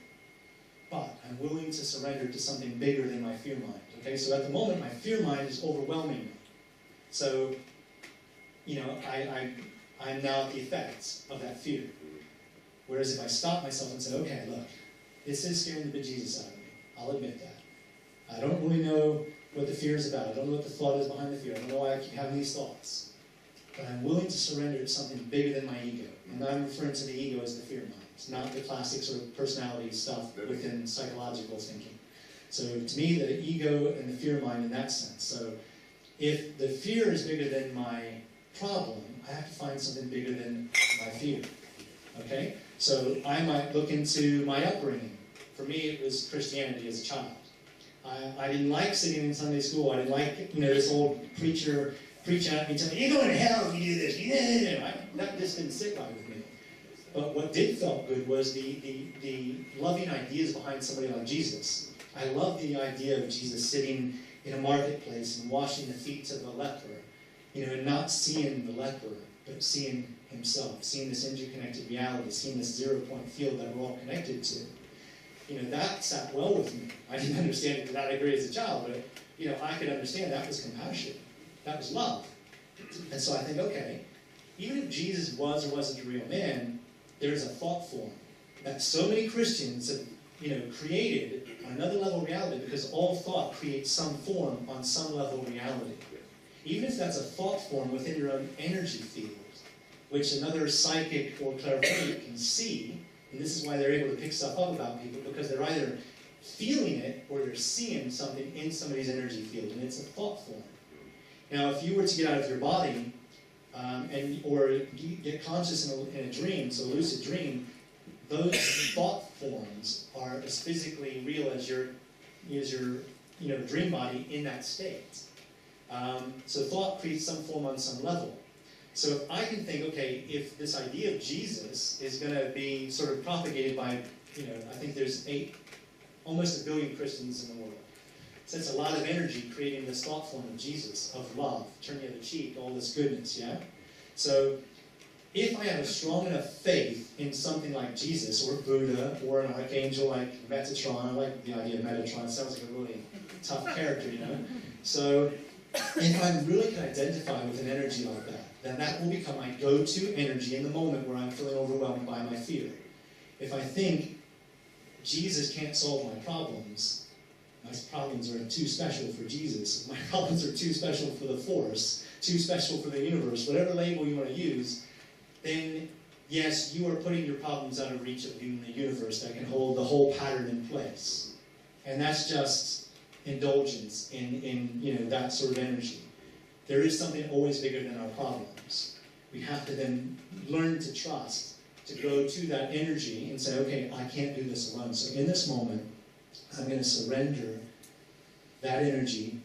but I'm willing to surrender to something bigger than my fear mind. Okay, so at the moment, my fear mind is overwhelming me. So, I'm now at the effects of that fear. Whereas if I stop myself and say, okay, look, this is scaring the bejesus out of me. I'll admit that. I don't really know what the fear is about. I don't know what the thought is behind the fear. I don't know why I keep having these thoughts. But I'm willing to surrender to something bigger than my ego. And I'm referring to the ego as the fear mind. It's not the classic sort of personality stuff within psychological thinking. So to me, the ego and the fear mind in that sense. So if the fear is bigger than my problem, I have to find something bigger than my fear. Okay? So I might look into my upbringing. For me, it was Christianity as a child. I didn't like sitting in Sunday school. I didn't like, this old preacher preaching at me, telling me, you're going to hell if you do this. That just didn't sit right with me. But what did felt good was the loving ideas behind somebody like Jesus. I love the idea of Jesus sitting in a marketplace and washing the feet of the leper, and not seeing the leper, but seeing himself, seeing this interconnected reality, seeing this zero-point field that we're all connected to. That sat well with me. I didn't understand it to that degree as a child, but, I could understand that was compassion. That was love. And so I think, okay, even if Jesus was or wasn't a real man, there's a thought form that so many Christians have, created on another level of reality, because all thought creates some form on some level of reality. Even if that's a thought form within your own energy field, which another psychic or clairvoyant can see, and this is why they're able to pick stuff up about people, because they're either feeling it or they're seeing something in somebody's energy field, and it's a thought form. Now, if you were to get out of your body, or get conscious in a dream, so a lucid dream, those thought forms are as physically real as your dream body in that state. So thought creates some form on some level. So if I can think, okay, if this idea of Jesus is going to be sort of propagated by, I think there's almost 1 billion Christians in the world. So it's a lot of energy creating this thought form of Jesus, of love, turn the other cheek, all this goodness, yeah? So if I have a strong enough faith in something like Jesus or Buddha or an archangel like Metatron, I like the idea of Metatron, it sounds like a really tough character, So if I really can identify with an energy like that, then that will become my go-to energy in the moment where I'm feeling overwhelmed by my fear. If I think Jesus can't solve my problems are too special for Jesus, my problems are too special for the force, too special for the universe, whatever label you want to use, then yes, you are putting your problems out of reach of you in the universe that can hold the whole pattern in place. And that's just indulgence in that sort of energy. There is something always bigger than our problems. We have to then learn to trust, to go to that energy and say, okay, I can't do this alone. So in this moment, I'm going to surrender that energy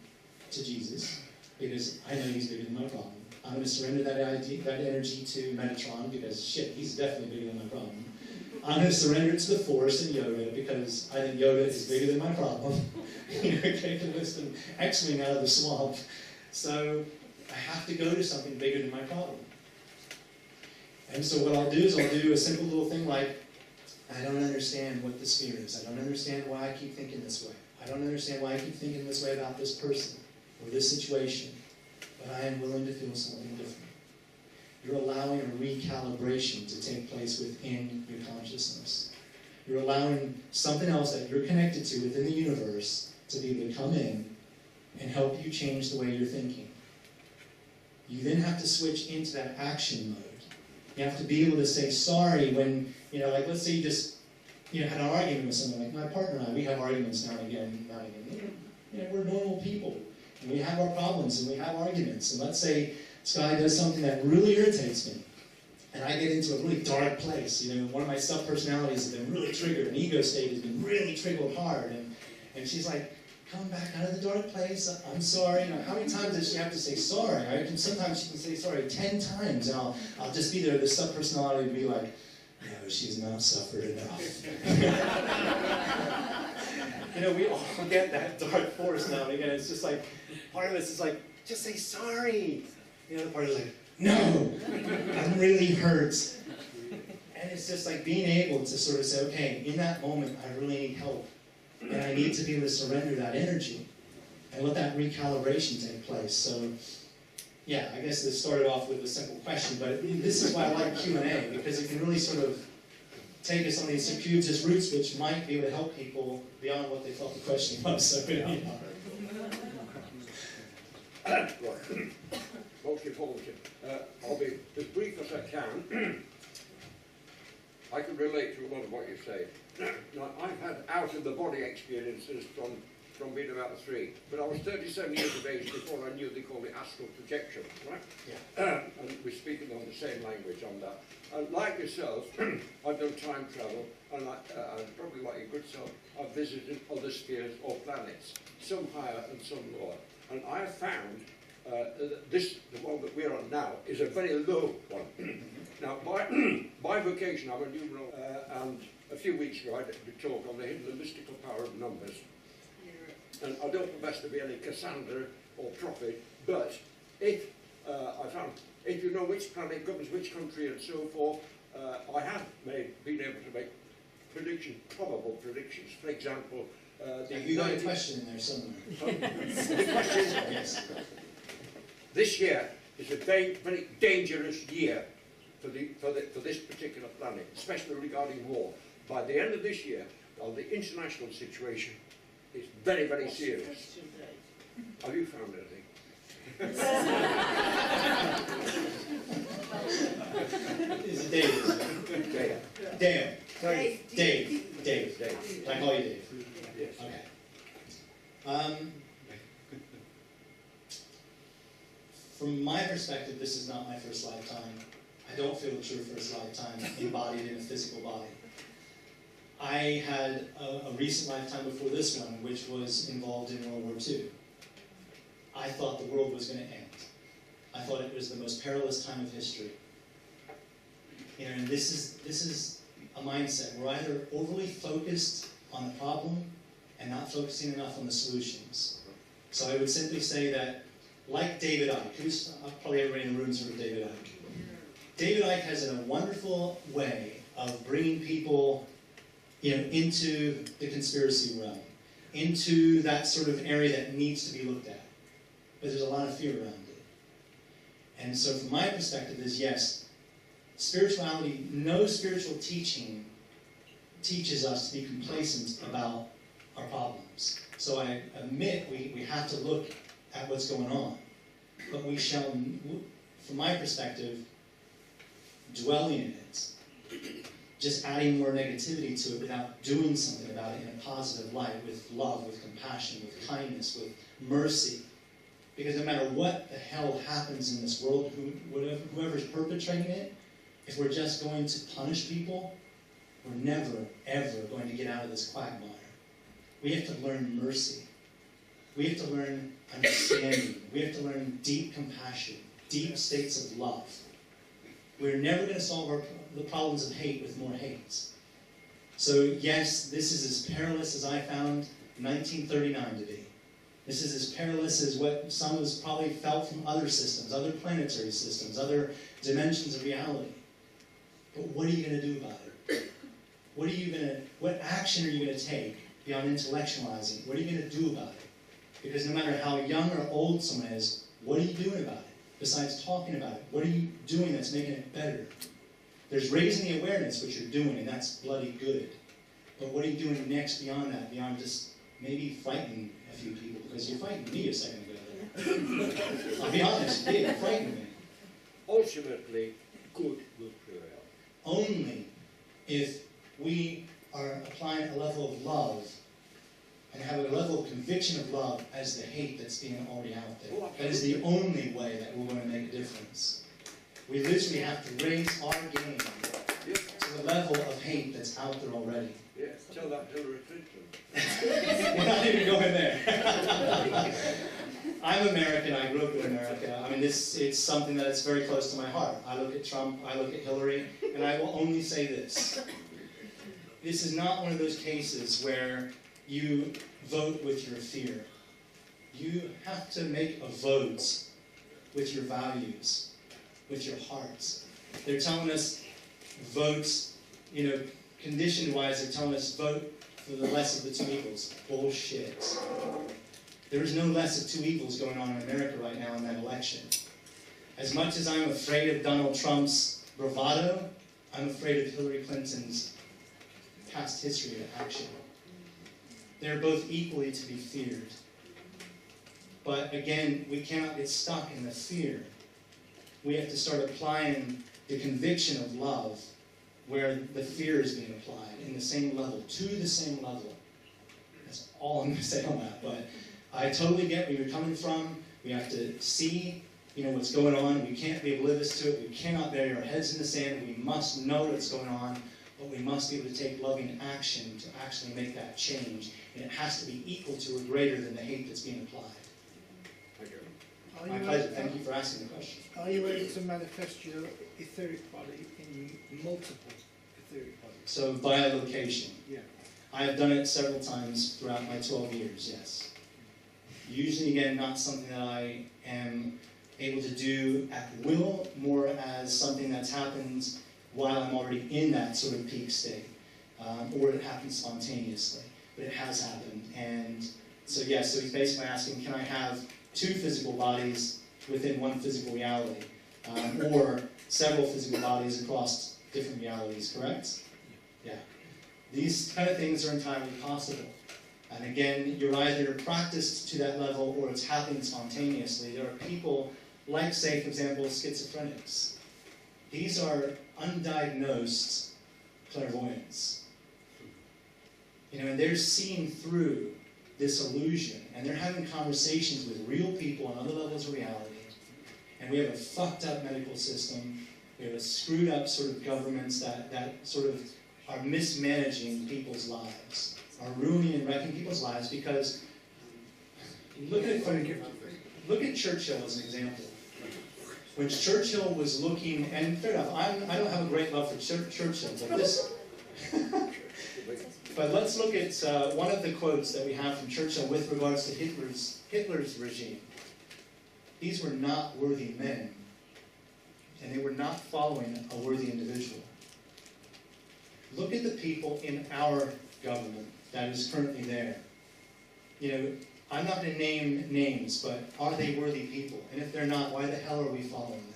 to Jesus, because I know he's bigger than my problem. I'm going to surrender that energy to Metatron, because shit, he's definitely bigger than my problem. I'm going to surrender it to the Force and Yoda, because I think Yoda is bigger than my problem. Capabilist and X-Wing out of the swamp. So I have to go to something bigger than my problem. And so what I'll do is I'll do a simple little thing like, I don't understand what this fear is. I don't understand why I keep thinking this way. I don't understand why I keep thinking this way about this person or this situation. But I am willing to feel something different. You're allowing a recalibration to take place within your consciousness. You're allowing something else that you're connected to within the universe to be able to come in and help you change the way you're thinking. You then have to switch into that action mode. You have to be able to say sorry when, like let's say you just, had an argument with someone, like my partner and I, we have arguments now and again. We're normal people. And we have our problems and we have arguments. And let's say this guy does something that really irritates me. And I get into a really dark place. One of my sub-personalities has been really triggered. An ego state has been really triggered hard. And she's like, come back out of the dark place. I'm sorry. How many times does she have to say sorry? Sometimes she can say sorry 10 times. And I'll just be there, this sub-personality to be like, no, she's not suffered enough. We all get that dark force now and again. It's just like, part of us is like, just say sorry. The other part is like, no, I'm really hurt. And it's just like being able to sort of say, okay, in that moment, I really need help. And I need to be able to surrender that energy and let that recalibration take place. So, yeah, I guess this started off with a simple question, but this is why I like Q&A, because it can really sort of take us on these circuitous routes which might be able to help people beyond what they thought the question was. So, Right. Multi-function. I'll be as brief as I can. I can relate to a lot of what you say. Now, I've had out-of-the-body experiences from being about 3, but I was 37 years of age before I knew they called it astral projection, right? Yeah. And we're speaking on the same language on that. And like yourself, I've done time travel, and probably like your good self, I've visited other spheres or planets, some higher and some lower. And I have found the one that we're on now, is a very low one. Now, by vocation, I'm a numeral, and a few weeks ago I did a talk on the hidden and mystical power of numbers. And I don't profess to be any Cassandra or prophet, but if I found, if you know which planet governs which country and so forth, I have been able to make predictions, probable predictions. For example, have you got a question in there somewhere? The question is, yes. This year is a very, very dangerous year for this particular planet, especially regarding war. By the end of this year, the international situation is very, very serious. Have you found anything? Is it Dave? Dave. I call you Dave. Yes. Okay. From my perspective, this is not my first lifetime. I don't feel a true first lifetime embodied in a physical body. I had a recent lifetime before this one, which was involved in World War II. I thought the world was going to end. I thought it was the most perilous time of history. And this is a mindset. We're either overly focused on the problem and not focusing enough on the solutions. So I would simply say that, like David Icke, who's probably everybody in the room's heard of David Icke. David Icke has a wonderful way of bringing people into the conspiracy realm, into that sort of area that needs to be looked at. but there's a lot of fear around it. And so from my perspective is, yes, spirituality, no spiritual teaching teaches us to be complacent about our problems. So I admit we have to look at what's going on. But we shall, from my perspective, dwelling in it, just adding more negativity to it without doing something about it in a positive light, with love, with compassion, with kindness, with mercy. Because no matter what the hell happens in this world, whoever's perpetrating it, if we're just going to punish people, we're never, ever going to get out of this quagmire. We have to learn mercy. We have to learn understanding. We have to learn deep compassion, deep states of love. We're never going to solve the problems of hate with more hate. So yes, this is as perilous as I found 1939 to be. This is as perilous as what some has probably felt from other systems, other planetary systems, other dimensions of reality. But what are you going to do about it? What action are you going to take beyond intellectualizing? What are you going to do about it? Because no matter how young or old someone is, what are you doing about it? Besides talking about it, what are you doing that's making it better? There's raising the awareness, which you're doing, and that's bloody good. But what are you doing next beyond that? Beyond just maybe frightening a few people? Because you frightened me a second ago there. I'll be honest, you did. You frightened me. Ultimately, good will prevail. Only if we are applying a level of love and have a level of conviction of love as the hate that's being already out there. That is the only way that we're going to make a difference. We literally have to raise our game to the level of hate that's out there already. Yeah, tell that to Hillary Clinton. We're not even going there. I'm American, I grew up in America. I mean, it's something that is very close to my heart. I look at Trump, I look at Hillary, and I will only say this. This is not one of those cases where you vote with your fear. You have to make a vote with your values, with your hearts. They're telling us vote, condition-wise, they're telling us vote for the less of the two evils. Bullshit. There is no less of two evils going on in America right now in that election. As much as I'm afraid of Donald Trump's bravado, I'm afraid of Hillary Clinton's past history of action. They're both equally to be feared. But again, we cannot get stuck in the fear. We have to start applying the conviction of love where the fear is being applied, in the same level, to the same level. That's all I'm going to say on that. But I totally get where you're coming from. We have to see, what's going on. We can't be oblivious to it. We cannot bury our heads in the sand. We must know what's going on. But we must be able to take loving action to actually make that change. And it has to be equal to or greater than the hate that's being applied. My pleasure. Thank you for asking the question. Are you able to manifest your etheric body in multiple etheric bodies? So biolocation. Yeah. I have done it several times throughout my 12 years, yes. Usually, again, not something that I am able to do at will, more as something that's happened while I'm already in that sort of peak state. Or it happens spontaneously. But it has happened. And so, yes, so he's basically asking, can I have two physical bodies within one physical reality? Or several physical bodies across different realities, correct? Yeah. These kind of things are entirely possible. And again, you're either practiced to that level or it's happening spontaneously. There are people like, say, for example, schizophrenics. These are undiagnosed clairvoyants. And they're seeing through this illusion, and they're having conversations with real people on other levels of reality. And we have a fucked up medical system. We have a screwed up sort of governments that sort of are mismanaging people's lives, are ruining and wrecking people's lives because look at Churchill as an example. When Churchill was looking, and fair enough, I don't have a great love for Churchill, but this. But let's look at one of the quotes that we have from Churchill with regards to Hitler's regime. These were not worthy men, and they were not following a worthy individual. Look at the people in our government that is currently there. I'm not going to name names, but are they worthy people? And if they're not, why the hell are we following them?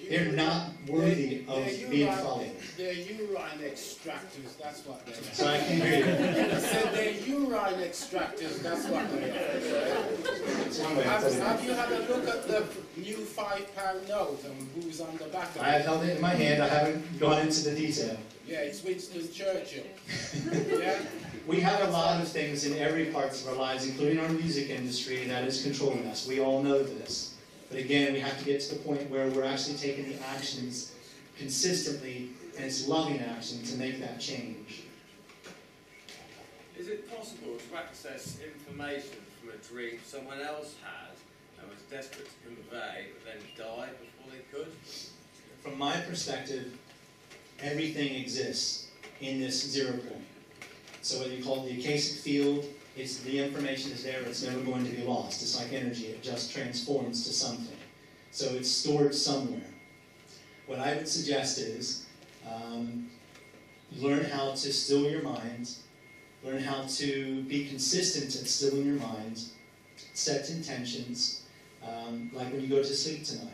They're not worthy of being followed. They're urine extractors, that's what they are. So I can hear you. I said they're urine extractors, that's what they are. Have you had a look at the new £5 note and who's on the back of it? I have held it in my hand, I haven't gone into the detail. Yeah, it's Winston Churchill. Yeah? We have a lot of things in every part of our lives, including our music industry, that is controlling us. We all know this. But again, we have to get to the point where we're actually taking the actions consistently, and it's loving action to make that change. Is it possible to access information from a dream someone else had and was desperate to convey, but then died before they could? From my perspective, everything exists in this 0 point. So whether you call it the Acamesis field, it's the information is there, it's never going to be lost. It's like energy, it just transforms to something. So it's stored somewhere. What I would suggest is learn how to still your mind, learn how to be consistent at stilling your mind, set intentions, like when you go to sleep tonight.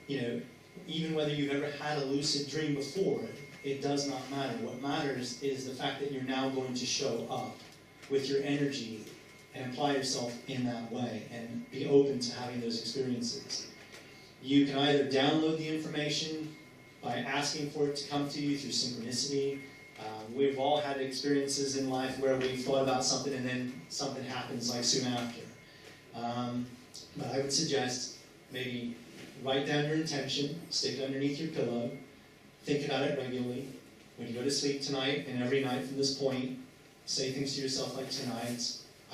You know, even whether you've ever had a lucid dream before, it does not matter. What matters is the fact that you're now going to show up with your energy and apply yourself in that way and be open to having those experiences. You can either download the information by asking for it to come to you through synchronicity. We've all had experiences in life where we've thought about something and then something happens like soon after. But I would suggest maybe write down your intention, stick it underneath your pillow, think about it regularly. When you go to sleep tonight and every night from this point, say things to yourself like tonight,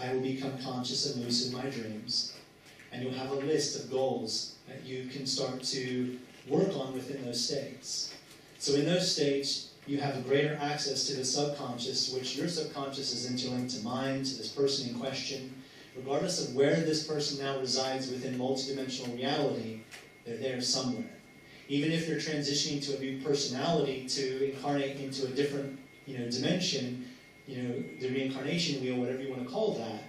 I will become conscious and lucid in my dreams. And you'll have a list of goals that you can start to work on within those states. So in those states, you have a greater access to the subconscious, which your subconscious is interlinked to mind, to this person in question. Regardless of where this person now resides within multidimensional reality, they're there somewhere. Even if they're transitioning to a new personality to incarnate into a different, dimension, the reincarnation wheel, whatever you want to call that,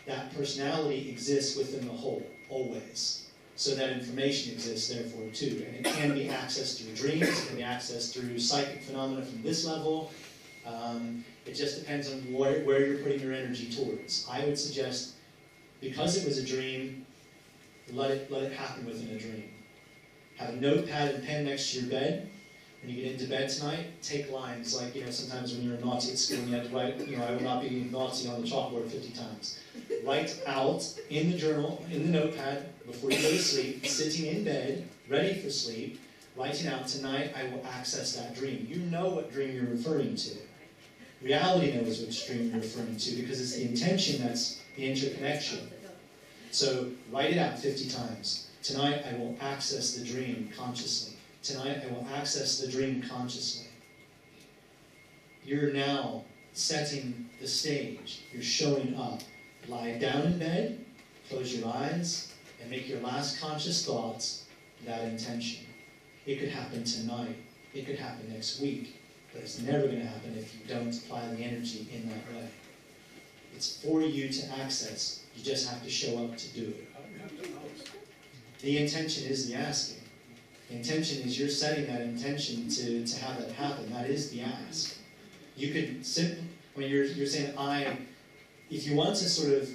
that personality exists within the whole, always. So that information exists therefore too. And it can be accessed through dreams, it can be accessed through psychic phenomena from this level. It just depends on where you're putting your energy towards. I would suggest, because it was a dream, let it happen within a dream. Have a notepad and pen next to your bed. When you get into bed tonight, take lines like, sometimes when you're naughty at school and you have to write, I will not be naughty on the chalkboard 50 times. Write out in the journal, in the notepad, before you go to sleep, sitting in bed, ready for sleep, writing out, tonight I will access that dream. You know what dream you're referring to. Reality knows which dream you're referring to because it's the intention that's the interconnection. So write it out 50 times. Tonight I will access the dream consciously. Tonight I will access the dream consciously. You're now setting the stage. You're showing up. Lie down in bed, close your eyes, and make your last conscious thoughts that intention. It could happen tonight. It could happen next week. But it's never going to happen if you don't apply the energy in that way. It's for you to access. You just have to show up to do it. The intention is the asking. The intention is you're setting that intention to have that happen. That is the ask. You could simply, when you're saying if you want to sort of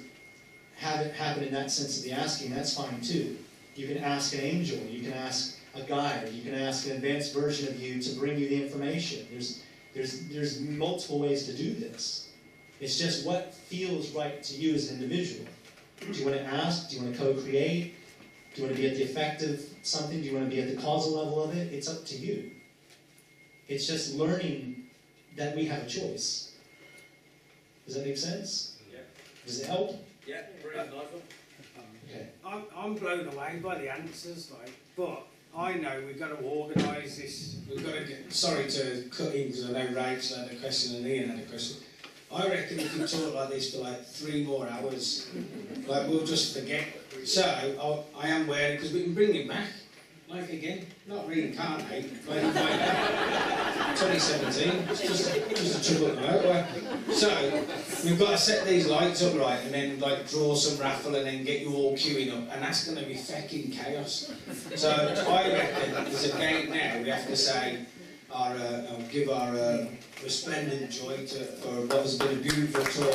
have it happen in that sense of the asking, that's fine too. You can ask an angel, you can ask a guide, you can ask an advanced version of you to bring you the information. There's multiple ways to do this. It's just what feels right to you as an individual. Do you want to ask? Do you want to co-create? Do you want to be at the effect of something? Do you want to be at the causal level of it? It's up to you. It's just learning that we have a choice. Does that make sense? Yeah. Does it help? Yeah, brilliant, nice one. Okay. I'm blown away by the answers, but I know we've got to organise this. We've got to get. Sorry to cut in because I know Rach had a question and Ian had a question. I reckon if we talk like this for 3 more hours, we'll just forget. So I am wearing, because we can bring it back. Like again, not reincarnate, like 2017, it's just a trip up the motorway. So, we've got to set these lights up right, and then like draw some raffle, and then get you all queuing up, and that's going to be fecking chaos. So, I reckon there's a game now, we have to say, give our resplendent joy for what has been a beautiful tour.